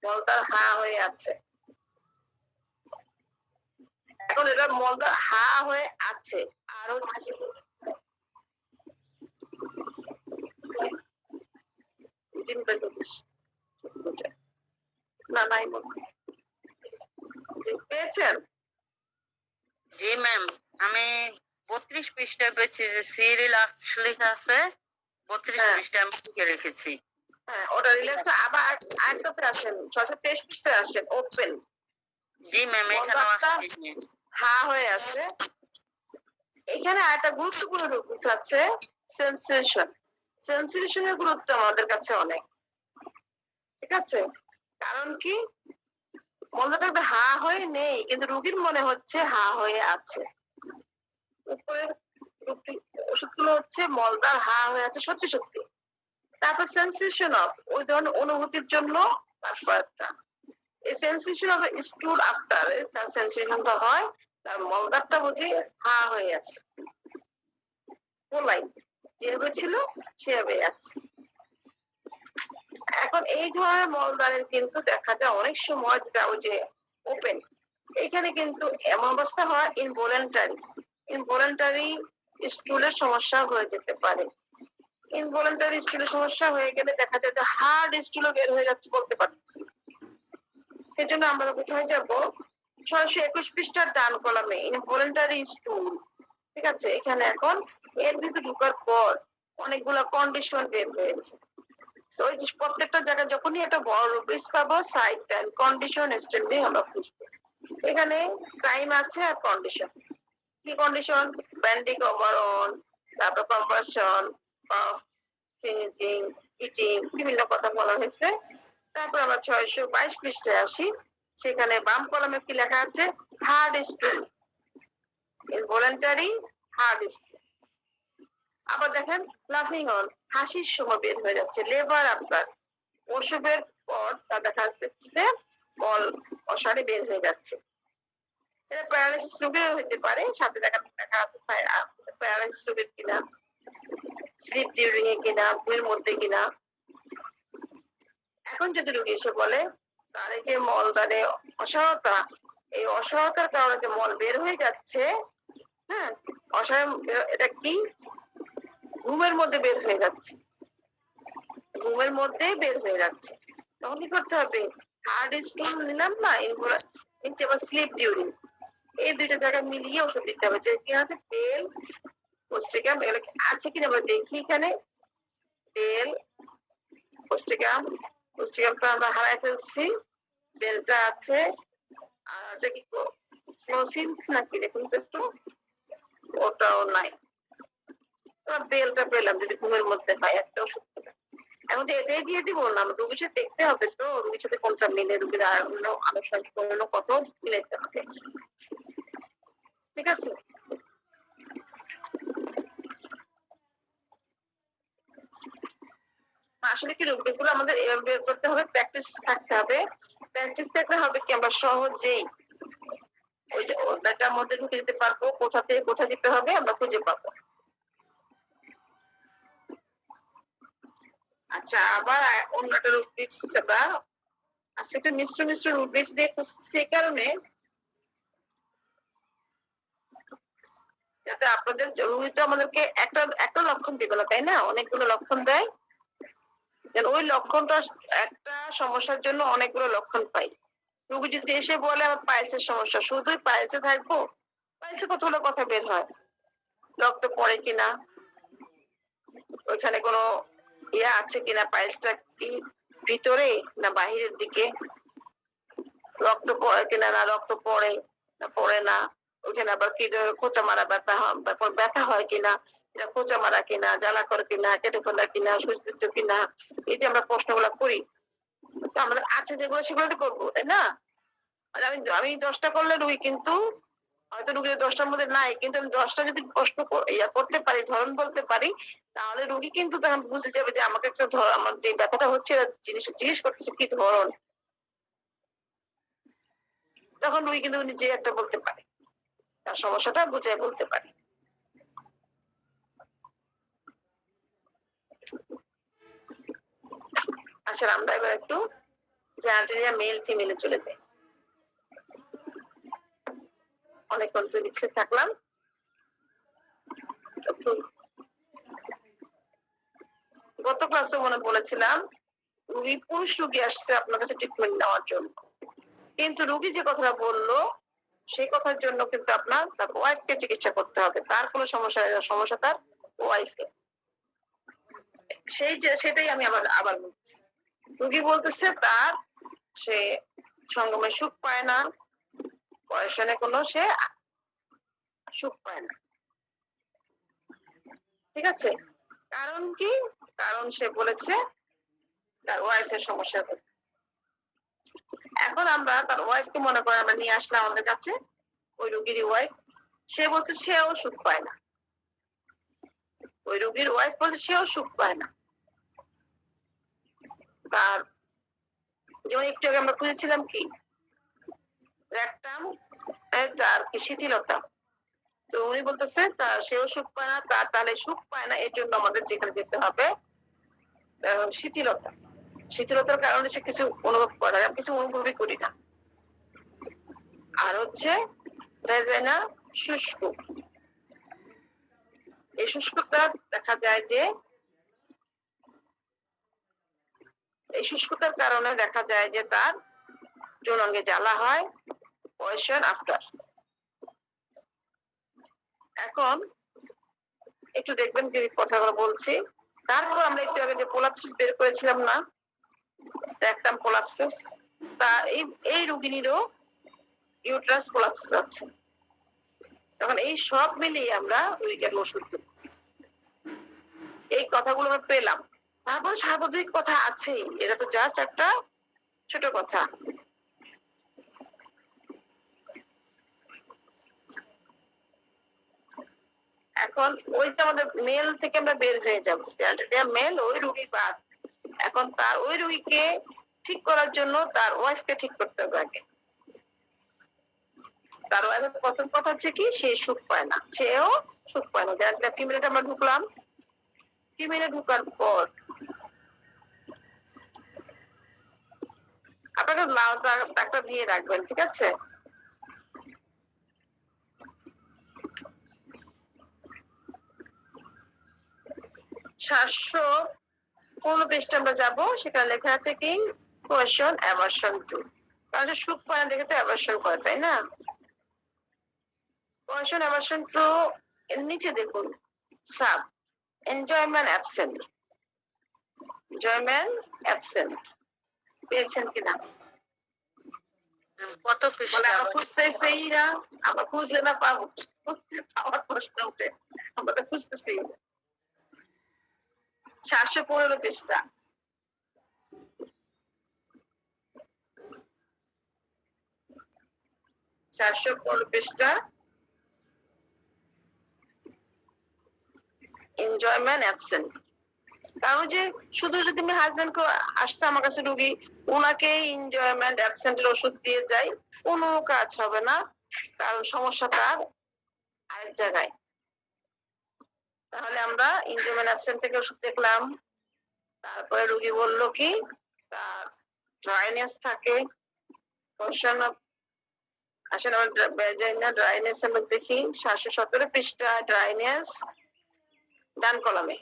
মলদার হা হয়ে আছে। এখন এটা মলদার হা হয়ে আছে, আর হচ্ছে না নাই পেয়েছেন? জি ম্যাম, আমি 32 পৃষ্ঠায় পেয়েছি, যে সি রিল্যাক্স লেখা আছে, 32 পৃষ্ঠায় আমি লিখে রেখেছি। হ্যাঁ ওটা রিল্যাক্স, আবার আরেকটাতে আসেন 623 পৃষ্ঠায় আসেন ওপেন। জি ম্যাম, এখানে হা হয়ে আছে। এখানে আরেকটা গুরুত্বপূর্ণ রূপ আছে সেন্সেশন, সেন্সেশনের গুরুত্ব আমাদের কাছে অনেক। ঠিক আছে, কারণ কি মলদারটা হা হয়ে নেই, কিন্তু রোগীর মনে হচ্ছে হা হয়ে আছে। উপরের ওষুধগুলো হচ্ছে মলদার হা হয়ে আছে সত্যি সত্যি। তারপর সেন্সেশন অফ ওই ধরনের অনুভূতির জন্য তারপর একটা এই সেন্সেশন অফ স্টুল আফটার, তার সেন্সেশনটা হয় তার মলদারটা বুঝি হা হয়ে আছে, বলাই যেভাবে ছিল সেভাবে আছে। এখন এই ধরনের মলদারের কিন্তু দেখা যায় অনেক সময় যেটা ওই যে ওপেন, এখানে কিন্তু এমন অবস্থা হয় ইনভলেন্টারি স্টুলের সমস্যা হয়ে যেতে পারে। ইনভলেন্টারি স্টুলের সমস্যা হয়ে গেলে দেখা যায় যে হার্ড স্টুলও বের হয়ে যাচ্ছে বলতে পারতেছি। সেজন্য আমরা কোথায় যাব? 621 পৃষ্ঠার ডান কলামে ইনভলেন্টারি স্টুল। ঠিক আছে, এখানে এখন এর ভিতরে ঢোকার পর অনেকগুলো কন্ডিশন বের হয়েছে। তো ওই যে প্রত্যেকটা জায়গায় যখনই একটা বড় রুব্রিক্স পাবো, সাইড টাইম কন্ডিশন স্ট্যান্ডিং আমরা খুঁজবো। এখানে টাইম আছে আর কন্ডিশন। কি কন্ডিশন? ব্যান্ডিং ওভারঅন, তারপর কম্পারশন, পাফ, চেঞ্জিং, ইটিং, বিভিন্ন কথা বলা হয়েছে। তারপর আমরা 622 পৃষ্ঠায় আসি। সেখানে বাম কলামে কি লেখা আছে? Hard স্টুল, involuntary hard স্টুল। আবার দেখেন লাফিং অন, হাসির সময় বের হয়ে যাচ্ছে। লেবার আপনার প্রসবের পর তা দেখা যাচ্ছে যে মল অসারে বের হয়ে যাচ্ছে। এটা প্যারালাইসিস রোগের হতে পারে, সাথে দেখা যাচ্ছে প্যারালাইসিস রোগের কিনা, স্লিপ ডিউরিং এ কিনা, ঘুমের মধ্যে কিনা। এখন যদি রোগী এসে বলে তার এই যে মলদারে অসহায়তা, এই অসহায়তার কারণে যে মল বের হয়ে যাচ্ছে, হ্যাঁ, অসহায়, এটা কি? ঘুমের মধ্যে বের হয়ে যাচ্ছে, ঘুমের মধ্যে বের হয়ে যাচ্ছে। তখন কি করতে হবে? হার্ড স্টুল নিলাম না, আবার স্লিপ ডিউরিং, এই দুইটা জায়গায় মিলিয়ে ওষুধ দিতে হবে। যে কি আছে? বেল, পোস্টিকাম, এগুলো আছে কিনা আমরা দেখি। এখানে বেল, পোস্টিকাম, পোস্টিকামটা আমরা হারাই ফেলছি, বেলটা আছে। আর এটা কি ক্লোসিন নাকি দেখুন তো একটু, ওটাও নাই। বেলটা পেলাম যদি ঘুমের মধ্যে হয়, একটা ওষুধ পেলাম। এখন যে এটাই দিয়ে দিব না, রোগীর সাথে দেখতে হবে তো রোগীর সাথে কোনটা মিলে, রোগীর আর অন্য আনুষঙ্গিক অন্য কত মিলাইতে হবে। ঠিক আছে, আসলে কি রোগীগুলো আমাদের এভাবে বের করতে হবে, প্র্যাকটিস থাকতে হবে। প্র্যাকটিস থাকলে হবে কি আমরা সহজেই ওই যে ওটার মধ্যে ঢুকে যেতে পারবো, কোথা থেকে কোথা দিতে হবে আমরা খুঁজে পাবো। আচ্ছা, আবার অন্যটা রুব্রিক্স বা আজকে একটা মিশ্র মিশ্র রুব্রিক্স দিয়ে খুঁজছি, এই কারণে যাতে আপনাদের রুগী তো আমাদেরকে একটা একটা লক্ষণ দিবে না, তাই না? অনেকগুলো লক্ষণ দেয়। ওই লক্ষণটা একটা সমস্যার জন্য অনেকগুলো লক্ষণ পাই। রুগী যদি এসে বলে আমার পাইলসের সমস্যা, শুধুই পাইলসে থাকবো, পাইলসে কতগুলো কথা বের হয়। রক্ত পড়ে কিনা, ওইখানে কোনো ইয়ে আছে কিনা, পাইলসটা কি ভিতরে না বাহিরের দিকে, রক্ত পড়ে কিনা, না রক্ত পড়ে না পড়ে না, ওইখানে আবার কি খোঁচা মারা ব্যথা হয়, ব্যথা হয় কিনা, এটা খোঁচা মারা কিনা, জ্বালা করে কিনা, কেটে ফেলা কিনা, সুস্থ কিনা, এই যে আমরা প্রশ্নগুলো করি, তো আমাদের আছে যেগুলো সেগুলো তো করবো, তাই না? আর আমি 10টা করলে রুগী কিন্তু হয়তো রুগীর 10টার মধ্যে নাই, কিন্তু আমি 10টা যদি প্রশ্ন করতে পারি, ধরন বলতে পারি, তাহলে রুগী কিন্তু তখন বুঝে যাবে যে আমাকে একটা আমার যে ব্যথাটা হচ্ছে জিজ্ঞেস করতেছে কি ধরন, তখন রুগী কিন্তু নিজে একটা বলতে পারে, তার সমস্যাটা বুঝে বলতে পারে। আচ্ছা, আমরা এবার একটু জেনারেটরিয়া মেল ফিমেলে চলে যাই। অনেকক্ষণ তো লিখে থাকলাম। গত ক্লাসে মনে বলেছিলাম রুগী, পুরুষ রুগী আসছে আপনার কাছে ট্রিটমেন্ট নেওয়ার জন্য, কিন্তু রুগী যে কথাটা বললো সেই কথার জন্য কিন্তু আপনার তার ওয়াইফকে চিকিৎসা করতে হবে। তার কোনো সমস্যা তার ওয়াইফে, সেটাই আমি আবার বলছি। রুগী বলতেছে তার সে সঙ্গমে সুখ পায় না, পয়সনে কোনো সে সুখ পায় না। ঠিক আছে, কারণ কি? কারণ সে বলেছে তার ওয়াইফের সমস্যা। এখন আমরা তার ওয়াইফকে মনে করে আমরা নিয়ে আসলাম আমাদের কাছে, ওই রুগীর ওয়াইফ, সে বলছে সেও সুখ পায় না। ওই রুগীর ওয়াইফ বলছে সেও সুখ পায় না। তার যেমন একটু আগে আমরা খুঁজেছিলাম কি রেকটাম, তার কি শিথিলতা, তো উনি বলতেছে তার সেও সুখ পায় না, তার তাহলে সুখ পায় না, এর জন্য আমাদের যেখানে যেতে হবে শিথিলতা। শিথিলতার কারণে সে কিছু অনুভব করে না, কিছু অনুভবই করি না। আর হচ্ছে ভেজাইনা শুষ্ক, এই শুষ্কতা দেখা যায় যে এই শুষ্কতার কারণে দেখা যায় যে তার যৌনাঙ্গে জ্বালা হয় পজিশন আফটার। এখন একটু দেখবেন যে কথাগুলো বলছি। তারপর আমরা একটু আগে যে প্রোলাপসিস বের করেছিলাম না, রেকটাম প্রোলাপসিস, তা এই রোগিনীরও ইউট্রাস প্রোলাপসিস আছে। তখন এই সব মিলিয়ে আমরা উইকের ওষুধ দেব। এই কথাগুলো আমরা পেলাম। তারপর সার্বজনীন কথা আছেই, এটা তো জাস্ট একটা ছোট কথা। এখন ওইটা আমাদের মেল থেকে আমরা বের হয়ে যাবো, মেল ওই রুগী বাদ। এখন তার ওই রুগীকে ঠিক করার জন্য তার ওয়াইফকে ঠিক করতে হবে আগে। তার ওয়াইফের প্রথম কথা হচ্ছে কি, সে সুখ পায় না, সেও সুখ পায় না। যারা ফিমেলে আমরা ঢুকলাম, ফিমেলে ঢুকার পর আপনাকে লাল ডাক্তার দিয়ে রাখবেন, ঠিক আছে? সাতশো 15 পৃষ্ঠা আমরা যাবো, সেখানে লেখা আছে কি কোয়েশন অ্যাভারশন টু। কারণ সুখ পায় না দেখে তো অ্যাভারশন করে, তাই না? কোয়েশন অ্যাভারশন টু এর নিচে দেখুন sub enjoyment absent. Enjoyment absent পেয়েছেন কিনা? কত মানে পৃষ্ঠা? আমরা খুঁজতেছি না, আমরা খুঁজলে না পাবো, পাওয়ার প্রশ্ন উঠে, আমরা তো খুঁজতেছি। 715 পৃষ্ঠা। পৃষ্ঠা এনজয়মেন্ট অ্যাবসেন্ট। কারণ যে শুধু যদি আমি হাজবেন্ড কে আসছে আমার কাছে রুগী, ওনাকে এনজয়মেন্ট অ্যাবসেন্টের ওষুধ দিয়ে যাই, কোনো কাজ হবে না, কারণ সমস্যা তার আরেক জায়গায়। তাহলে আমরা এনজয়মেন্ট অ্যাবসেন্ট থেকে ওষুধ দেখলাম। তারপরে রুগী বললো কি তার ড্রাইনেস থাকে। আসলে ড্রাইনেস আমরা দেখি 717 পৃষ্ঠা ড্রাইনেস ডান কলামে।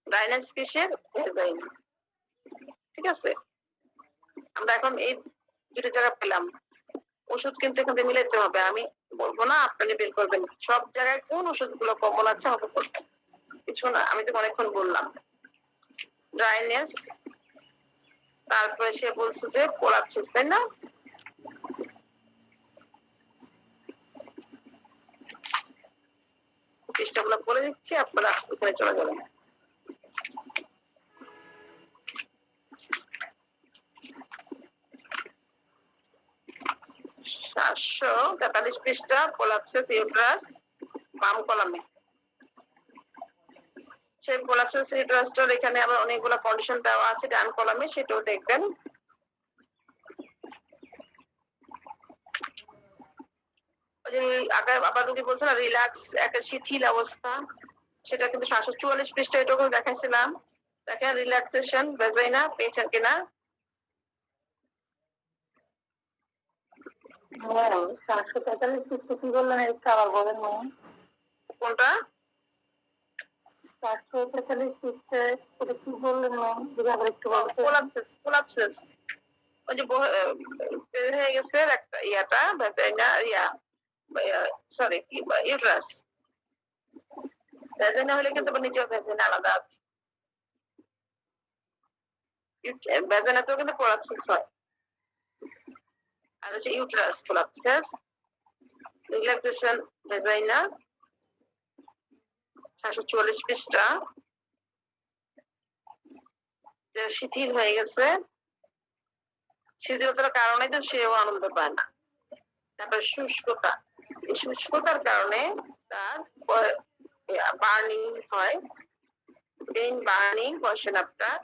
ড্রাইনেস কিসের? ভেজাইনা। ঠিক আছে, আমরা এখন এই দুটো জায়গা পেলাম। ওষুধ কিন্তু এখান থেকে মিলাইতে হবে, আমি বলবো না, আপনারা বের করবেন সব জায়গায় কোন ওষুধগুলো কমন আছে আমাকে বলবেন, কিছু না, আমি তো অনেকক্ষণ বললাম। ড্রাইনেস, তারপরে সে বলছে যে কোলাপসিস, তাই না? পৃষ্ঠাগুলো বলে দিচ্ছি, আপনারা ওখানে চলে যাবেন। 743 পৃষ্ঠা কোলাপসিস ইউট্রাস বাম কলামে। সেই কোলাপসিস ইউট্রাসটার এখানে আবার অনেকগুলো কন্ডিশন দেওয়া আছে ডান কলামে, সেটাও দেখবেন। আবার রুগী বলছে না রিল্যাক্স, একটা শিথিল অবস্থা, সেটা কিন্তু 744 পৃষ্ঠা এটাও দেখাইছিলাম। দেখেন রিল্যাক্সেশন ভেজাইনা পেয়েছেন কিনা? হ্যাঁ, 743 পৃষ্ঠা কি বললেন একটু আবার বলেন না। কোনটা? 743 পৃষ্ঠা এটা কি বললেন না, যদি আবার একটু বলতেন। কোলাপসিস, কোলাপসিস ওই যে বের হয়ে গেছে একটা ইয়াটা ভেজাইনা, সরি কি ইউট্রাস। ভেজাইনা হলে কিন্তু নিচে ভেজাইনা আলাদা আছে, ভেজাইনাতেও কিন্তু কোলাপসিস হয়। আর হচ্ছে ইউট্রাস কোলাপসিস, রিল্যাক্সেশন ভেজাইনা 744 পৃষ্ঠা। শিথিল হয়ে গেছে, শিথিলতার কারণে তো সেও আনন্দ পায় না। তারপর শুষ্কতা, এই শুষ্কতার কারণে তার বার্নিং হয়, পেইন বার্নিং কোয়েশ্চেন আপনার।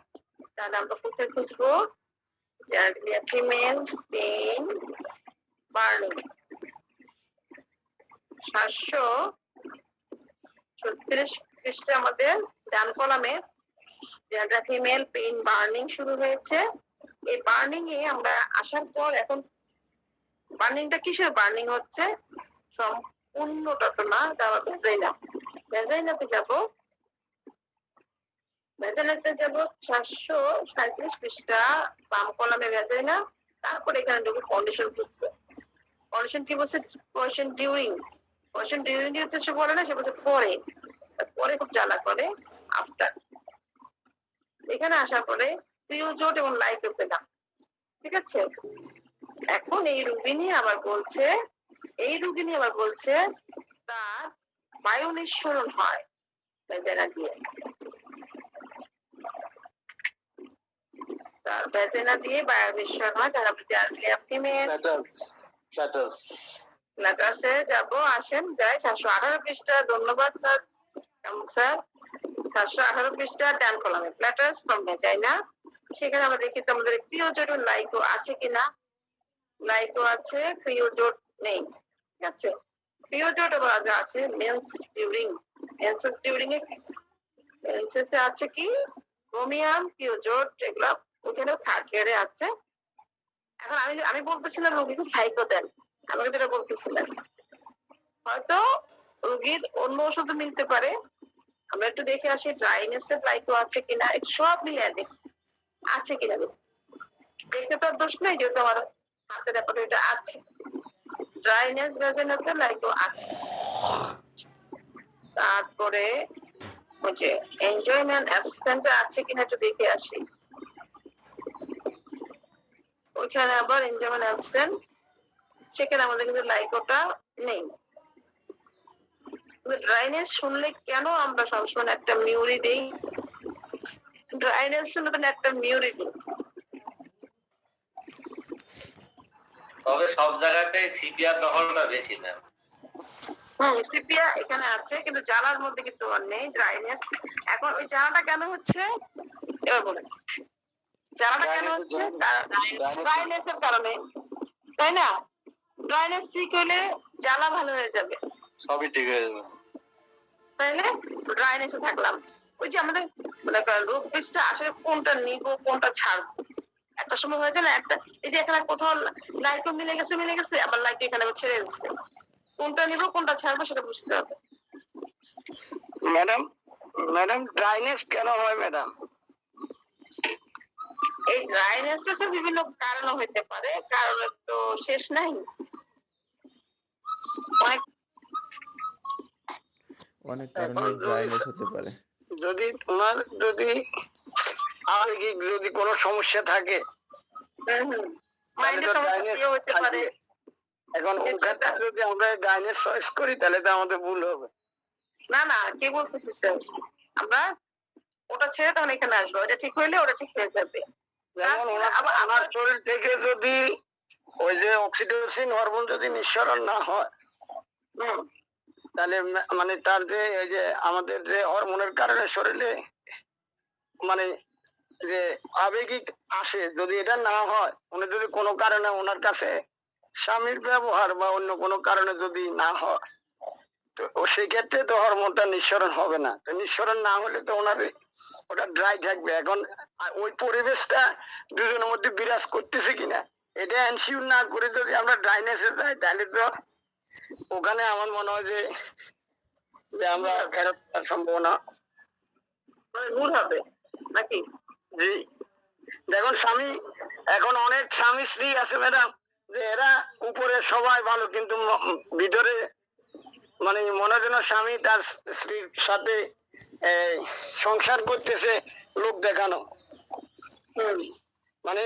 তাহলে আমরা কোথায় খুঁজবো? ফিমেল পেইন বার্নিং 736 পৃষ্ঠা আমাদের ডান কলামে ফিমেল পেইন বার্নিং শুরু হয়েছে। এই বার্নিং এ আমরা আসার পর এখন বার্নিংটা কিসের বার্নিং হচ্ছে? সম্পূর্ণটা তো না, ভেজাইনা, ভেজাইনাতে যাব। ভেজাইনাতে যাব 737 পৃষ্ঠা, বাম কলামে ভেজাইনা, তারপরে এখানে ঢুকে কন্ডিশন বুঝতে। কন্ডিশন কি বলছে? Question during. কোয়েশ্চেন ডিউরিং হচ্ছে সে বলে না, সে বলছে পরে। পরে খুব জ্বালা করে আফটার। এখানে আসার পরে পিরিয়ড এবং লাইক পেলাম, ঠিক আছে। এখন এই রুগী আবার বলছে তার বায়ু নিঃসরণ হয় ভেজাইনা দিয়ে, তার ভেজাইনা দিয়ে বায়ু নিঃসরণ হয়। তার লেটাসে যাব, আসেন যাই 718 পৃষ্ঠা। ধন্যবাদ স্যার। স্যার 718 পৃষ্ঠা ডান কলামে প্ল্যাটার্স ফ্রম ভেজাইনা। সেখানে আমরা দেখি আমাদের পিরিয়ড লাইকো আছে কিনা। লাইকো আছে, পিরিয়ড নেই, ঠিক আছে। পিরিয়ড আবার আছে মেন্স ডিউরিং। মেন্সেস ডিউরিং এ মেন্সেসে আছে কি ক্রোমিয়াম, পিরিয়ড, এগুলো ওখানেও থার্ড ইয়ারে আছে। এখন আমি বলতেছিলাম রোগীকে লাইকো দেন, আমাকে যেটা বলতেছিলেন হয়তো রোগীর অন্য ওষুধ মিলতে পারে। আমরা একটু দেখে আসি ড্রাইনেসের লাইকো আছে কিনা, সব মিলিয়ে দেখি আছে কিনা। দেখতে তো দোষ নেই, যেহেতু আমার হাতের ব্যাপারে এটা আছে। ড্রাইনেস ভেজাইনাতে লাইকো আছে। তারপরে ওই যে এনজয়মেন্ট অ্যাবসেন্ট আছে কিনা একটু দেখে আসি। ওইখানে আবার এনজয়মেন্ট অ্যাবসেন্ট, সেখানে আমাদের কিন্তু লাইকোটা নেই। ড্রাইনেস শুনলে কেন আমরা সবসময় একটা মিউরি দিই? ড্রাইনেস শুনলে তো একটা মিউরি দিই। তবে সব জায়গাতেই সিপিআর দখলটা বেশি না। সিপিয়া এখানে আছে, কিন্তু জ্বালার মধ্যে কিন্তু নেই ড্রাইনেস। এখন ওই জ্বালাটা কেন হচ্ছে এবার বলেন। জ্বালাটা কেন হচ্ছে? ড্রাইনেসের কারণে, তাই না? ড্রাইনেস ঠিক হলে জ্বালা ভালো হয়ে যাবে, সবই ঠিক হয়ে যাবে, তাইলে ড্রাইনেসে থাকলাম। ওই যে আমাদের রোগ বিষটা আসলে কোনটা নিব কোনটা ছাড়বো, একটা সময় হয়ে যায় না, একটা এই যে এখানে কোথাও লাইটও মিলে গেছে, আবার লাইট এখানে ছেড়ে দিচ্ছে, কোনটা নিব কোনটা ছাড়বো সেটা বুঝতে হবে। ম্যাডাম ড্রাইনেস কেন হয় ম্যাডাম? এই ড্রাইনেসটা স্যার বিভিন্ন কারণ হইতে পারে, কারণের তো শেষ নাই। অনেক কারণে ড্রাইনেস হতে পারে। যদি তোমার আবেগিক যদি কোনো সমস্যা থাকে, মাইন্ডে সমস্যা হতে পারে। এখন ওখানে যদি আমরা ড্রাইনেস চয়েস করি তাহলে তো আমাদের ভুল হবে। না কি বলতেছি স্যার, আমরা ওটা ছেড়ে তখন এখানে আসবো, ওটা ঠিক হইলে ওটা ঠিক হয়ে যাবে। যেমন আমার শরীর থেকে যদি ওই যে অক্সিটোসিন হরমোন যদি নিঃসরণ না হয়, তাহলে মানে তার যে এই যে আমাদের যে হরমোনের কারণে শরীরে মানে যে আবেগিক আসে, যদি এটা না হয়, উনি যদি কোনো কারণে ওনার কাছে স্বামীর ব্যবহার বা অন্য কোনো কারণে যদি না হয়, তো সেই ক্ষেত্রে তো হরমোনটা নিঃসরণ হবে না। তো নিঃসরণ না হলে তো ওনার ওটা ড্রাই থাকবে। এখন ওই পরিবেশটা দুজনের মধ্যে বিরাজ করতেছে কিনা এটা এনশিওর না করে যদি আমরা ড্রাইনেসে যাই, তাহলে তো ওখানে আমার মনে হয় যে আমরা ফেরত সম্ভাবনা ভুল হবে নাকি? জি, দেখুন স্বামী, এখন অনেক স্বামী স্ত্রী আছে ম্যাডাম, যে এরা উপরে সবাই ভালো, কিন্তু ভিতরে মানে মনে যেন স্বামী তার স্ত্রীর সাথে সংসার করতেছে লোক দেখানো, মানে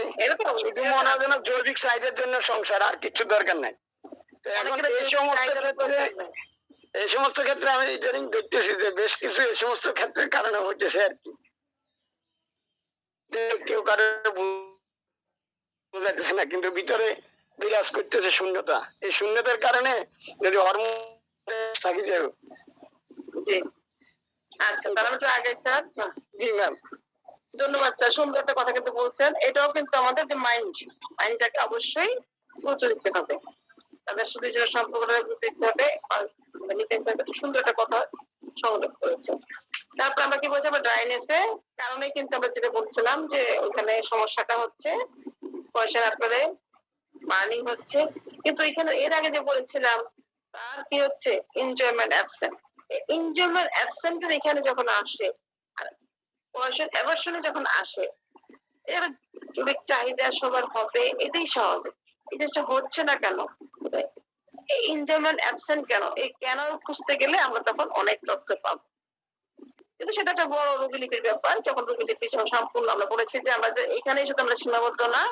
শুধু মনে হয় যেন জৈবিক সাইজের জন্য সংসার, আর কিছু দরকার নাই। তো এখন এই সমস্ত ক্ষেত্রে আমি ইদানিং দেখতেছি যে বেশ কিছু এই সমস্ত ক্ষেত্রের কারণে হইতেছে আর কি, কেউ কারো বুঝাইতেছে না, কিন্তু ভিতরে বিরাজ করতেছে শূন্যতা। এই শূন্যতার কারণে যদি হরমোন থাকি যাবে। জি আচ্ছা, তাহলে একটু আগে স্যার। জি ম্যাম, ধন্যবাদ স্যার, সুন্দর একটা কথা কিন্তু বলছেন। এটাও কিন্তু আমাদের যে মাইন্ডটাকে অবশ্যই গুরুত্ব দিতে হবে, তাদের শুধু সম্পর্কটা গুরুত্ব দিতে হবে। সুন্দর একটা কথা সংযোগ করেছে। তারপর আমরা কি বলছি, আমরা ড্রাইনেসে কারণে কিন্তু আমরা যেটা বলছিলাম যে ওখানে সমস্যাটা হচ্ছে পয়সা করে বার্নিং হচ্ছে, কিন্তু এখানে এর আগে যে বলেছিলাম তার কি হচ্ছে এনজয়মেন্ট অ্যাবসেন্ট। এনজয়মেন্ট অ্যাবসেন্ট এখানে যখন আসে, পোজিশন অ্যাভারশনে যখন আসে, এর জৈবিক চাহিদা সবার হবে, এটাই স্বাভাবিক। এই জিনিসটা হচ্ছে না কেন, এই এনজয়মেন্ট অ্যাবসেন্ট কেন, এই কেন খুঁজতে গেলে আমরা তখন অনেক তথ্য পাবো। কিন্তু সেটা একটা বড় রোগীলিপির ব্যাপার। যখন রোগীলিপি সম্পূর্ণ আমরা বলেছি যে আমরা এখানেই শুধু আমরা সীমাবদ্ধ না,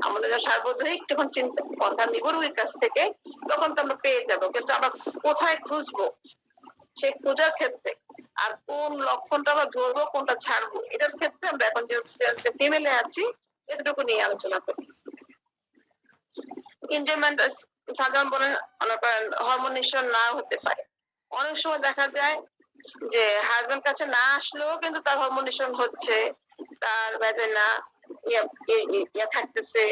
আমাদের সার্বজনীন যখন চিন্তা কথা নিব রোগীর কাছ থেকে, তখন তো আমরা পেয়ে যাবো। কিন্তু আমরা কোথায় খুঁজবো, সেই খোঁজার ক্ষেত্রে আর কোন লক্ষণটা আমরা ধরবো, কোনটা ছাড়বো, এটার ক্ষেত্রে আমরা এখন যে ফিমেলে আছি এতটুকু নিয়ে আলোচনা করি। এনজয়মেন্ট সাধারণ বলেন অনেক হরমোন নিঃসরণ না হতে পারে। অনেক সময় দেখা যায় যে হাজবেন্ড কাছে না আসলেও কিন্তু তার হরমোন নিঃসরণ হচ্ছে, তার ভেজাইনা ইয়া থাকতেছে,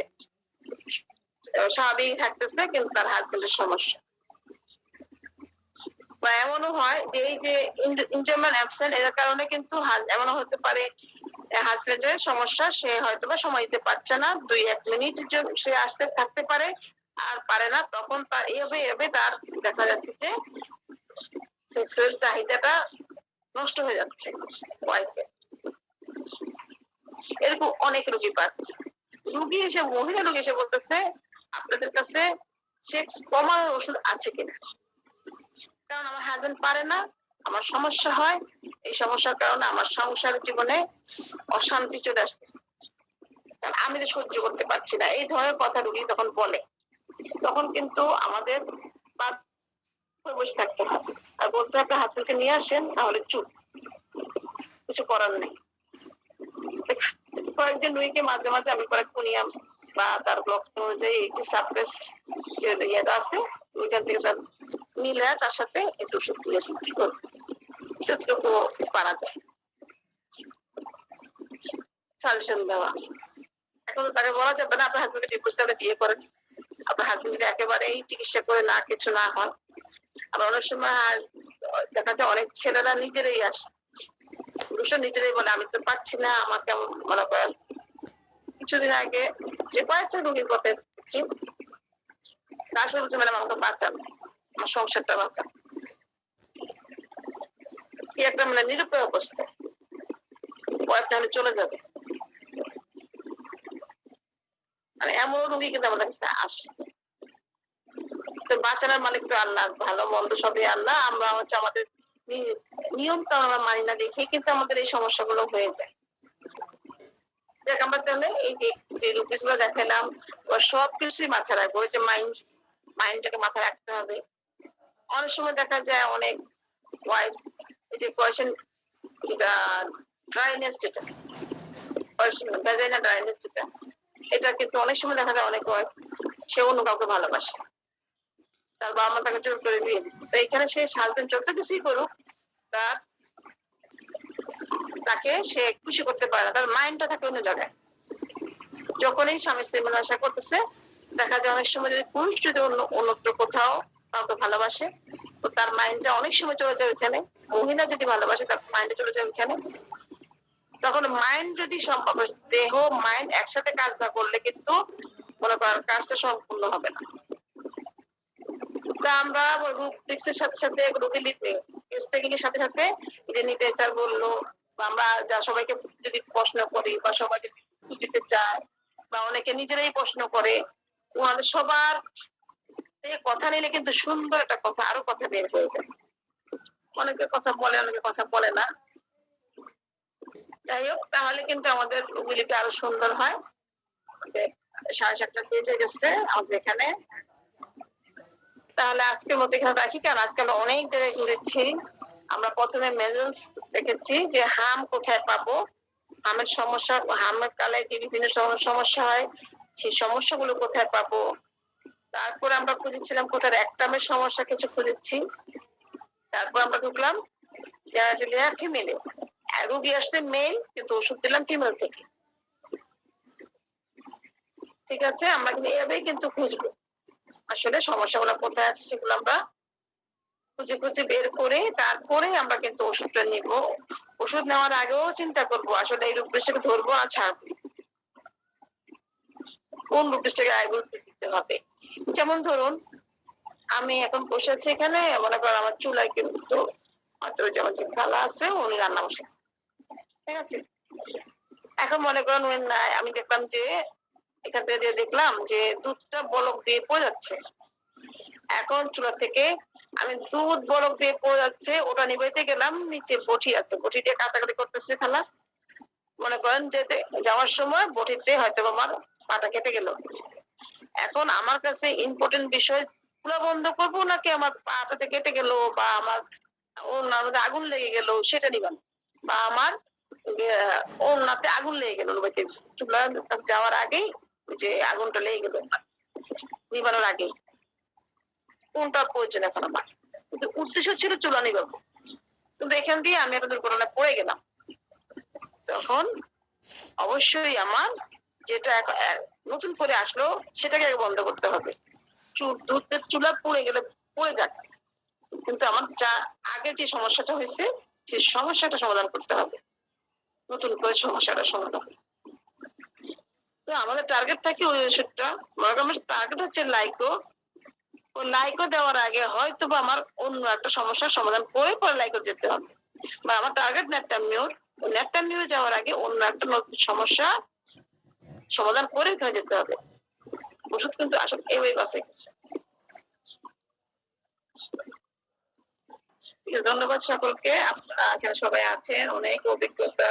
স্বাভাবিক থাকতেছে, কিন্তু তার হাজবেন্ডের সমস্যা। বা এমনও হয় যে এই যে এনজয়মেন্ট অ্যাবসেন্ট, এর কারণে কিন্তু এমনও হতে পারে হাজবেন্ডের সমস্যা, সে হয়তো বা সময় দিতে পারছে না, 2-1 মিনিট সে আসতে থাকতে পারে আর পারে না, তখন তার এভাবে তার দেখা যাচ্ছে যে সেক্সুয়াল চাহিদাটা নষ্ট হয়ে যাচ্ছে ওয়াইফের। এরকম অনেক রোগী পাচ্ছে। রোগী এসে, মহিলা রোগী এসে বলতেছে আপনাদের কাছে সেক্স কমানোর ওষুধ আছে কিনা, কারণ আমার হাজবেন্ড পারে না, আমার সমস্যা হয়, এই সমস্যার কারণে আমার সংসার জীবনে অশান্তি চলে আসতেছে, কারণ আমি তো সহ্য করতে পারছি না। এই ধরনের কথা রোগী তখন বলে, তখন কিন্তু আমাদের বসে থাকতে হবে আর বলতে হবে হাজবেন্ডকে নিয়ে আসেন, তাহলে চুপ, কিছু করার নেই। কয়েকজন রোগীকে মাঝে মাঝে আমি কোনিয়াম বা তার লক্ষণ অনুযায়ী এই যে সাপ্রেস যে ইয়েটা আছে ওইখান থেকে তার মিলে তার সাথে একটু ওষুধ দিয়ে যতটুকু পারা যায় সাজেশন দেওয়া। এখন তাকে বলা যাবে না আপনার হাজবেন্ডকে ডিভোর্স দিয়ে বিয়ে করেন, আপনার হাজবেন্ড যদি একেবারেই চিকিৎসা করে না কিছু না হয়। আবার অনেক সময় দেখা যায় অনেক ছেলেরা নিজেরাই আসে, পুরুষরা নিজেরাই বলে আমি তো পাচ্ছি না, আমাকে মনে করেন কিছুদিন আগে যে কয়েকটা রোগীর কথা দেখছি, তার সঙ্গে বলছে ম্যাডাম আমাকে বাঁচান, আমার সংসারটা বাঁচান। কি একটা মানে নিরুপায় অবস্থা, কয়েকটা হলে চলে যাবে। মানে এমন রোগী কিন্তু আমাদের কাছে আসে। তো বাঁচানোর মালিক তো আল্লাহ, ভালো মন্দ সবই আল্লাহ। আমরা হচ্ছে আমাদের নিয়ম তো আমরা মানি না দেখে কিন্তু আমাদের এই সমস্যাগুলো হয়ে যায়। আমরা তাহলে এই যে রোগীগুলো দেখালাম, সবকিছুই মাথায় রাখবো, ওই যে মাইন্ডটাকে মাথায় রাখতে হবে। অনেক সময় দেখা যায় অনেক ওয়াইফ এই যে কোয়েশ্চেন যেটা ড্রাইনেস, যেটা ভ্যাজাইনা ড্রাইনেস যেটা, এটা কিন্তু অনেক সময় দেখা যায় অনেক ওয়াইফ সে অন্য কাউকে ভালোবাসে, তার বাবা মা তাকে জোর করে বিয়ে দিচ্ছে। তো এখানে সে হাজবেন্ড যত কিছুই করুক তাকে সে খুশি করতে পারে না, তার মাইন্ডটা থাকে অন্য জায়গায়। যখনই স্বামী স্ত্রী মেলামেশা করতেছে দেখা যায় অনেক সময় যদি পুরুষ যদি অন্যত্র কোথাও কাউকে ভালোবাসে তো তার মাইন্ডটা অনেক সময় চলে যায় ওইখানে, মহিলা যদি ভালোবাসে তার মাইন্ডে চলে যায় ওইখানে। তখন মাইন্ড যদি সম্ভব, দেহ মাইন্ড একসাথে কাজ না করলে কিন্তু মনে করেন কাজটা সম্পূর্ণ হবে না। তা আমরা রূপ ফিক্সের সাথে সাথে রোগী লিপে কেসটেকিংয়ের সাথে সাথে যে নিতে স্যার বললো, বা আমরা যা সবাইকে যদি প্রশ্ন করি বা সবাই যদি বুঝতে চায় বা অনেকে নিজেরাই প্রশ্ন করে, ওনাদের সবার কথা নিলে কিন্তু সুন্দর একটা কথা, আরো কথা বের হয়ে যায়। অনেকে কথা বলে, অনেকে কথা বলে না। যাই হোক, তাহলে কিন্তু আমাদের রোগীলিপি আরো সুন্দর হয়। 7:30 বেজে গেছে আমাদের এখানে। তাহলে আজকের মতো এখানে রাখি, কারণ আজকে আমরা অনেক জায়গায় ঘুরেছি। আমরা প্রথমে মেজেন্স দেখেছি যে হাম কোথায় পাবো, হামের সমস্যা, হামের কালে যে বিভিন্ন সমস্যা হয় সেই সমস্যাগুলো কোথায় পাবো। তারপর আমরা খুঁজেছিলাম কোথায় একটামের সমস্যা কিছু খুঁজেছি। তারপর আমরা ঢুকলাম জেনারেটরিয়া ফিমেলে, রোগী আসছে মেল কিন্তু ওষুধ দিলাম ফিমেল থেকে। ঠিক আছে, আমরা কিন্তু এভাবেই কিন্তু খুঁজবো আসলে সমস্যাগুলো কোথায় আছে, সেগুলো আমরা খুঁজে খুঁজে বের করে তারপরে আমরা কিন্তু ওষুধটা নিব। ওষুধ নেওয়ার আগেও চিন্তা করবো আসলে এই রোগটাকে ধরবো আর ছাড়বো, কোন রোগটাকে আগে গুরুত্ব দিতে হবে। যেমন ধরুন আমি এখন বসে আছি এখানে, মনে করেন আমার চুলায় কিন্তু হয়তো যেমন যে খালা আছে উনি রান্না বসেছে, ঠিক আছে, এখন মনে করেন নাই, আমি দেখলাম যে এখান থেকে দেখলাম যে দুধটা বলক দিয়ে পড়ে যাচ্ছে। এখন চুলা থেকে আমি দুধ বরফ দিয়ে পড়ে যাচ্ছে, ওটা নিবাইতে গেলাম, নিচে বটি আছে, বটি দিয়ে কাটাকাটি করতেছে খালা। মনে করেন যে যাওয়ার সময় বটিতে হয়তো আমার পাটা কেটে গেল। এখন আমার কাছে ইম্পর্টেন্ট বিষয়, চুলা বন্ধ করবো নাকি আমার পাটাতে কেটে গেল বা আমার ওনাতে আগুন লেগে গেল সেটা নিবান, বা আমার ওনাতে আগুন লেগে গেল, চুলার কাছে যাওয়ার আগেই যে আগুনটা লেগে গেল নিবানোর আগেই, কোনটা প্রয়োজন এখন আমার? কিন্তু উদ্দেশ্য ছিল চুলা নিবাবো, কিন্তু এখান দিয়ে আমি একটা দুর্ঘটনায় পড়ে গেলাম। তখন অবশ্যই আমার যেটা নতুন করে আসলো সেটাকে আগে বন্ধ করতে হবে। দুধের চুলা পড়ে গেলে পড়ে যাক, কিন্তু আমার যা আগে যে সমস্যাটা হয়েছে সেই সমস্যাটা সমাধান করতে হবে, নতুন করে সমস্যাটা সমাধান। তো আমাদের টার্গেট থাকে ওই ওষুধটা, মনে করেন টার্গেট হচ্ছে লাইকো, ওই লাইকো দেওয়ার আগে হয়তো বা আমার অন্য একটা সমস্যার সমাধান করে পরে লাইকো যেতে হবে, বা আমার টার্গেট ন্যাপটামিউর, ন্যাপটামিউ যাওয়ার আগে অন্য একটা নতুন সমস্যা সমাধান করে এখানে যেতে হবে। ওষুধ কিন্তু আসলে এই বাসে। ধন্যবাদ সকলকে, আপনারা এখানে সবাই আছেন, অনেক অভিজ্ঞতা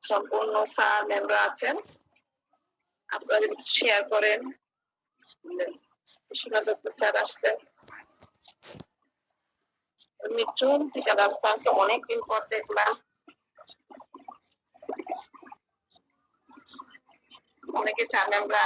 সম্পূর্ণ স্যার ম্যামরা আছেন, আপনারা যদি শেয়ার করেন। কৃষ্ণ দত্ত স্যার আসছেন, মিঠুন ঠিকাদার স্যারকে অনেকদিন পর দেখলাম, অনেকে স্যার ম্যামরা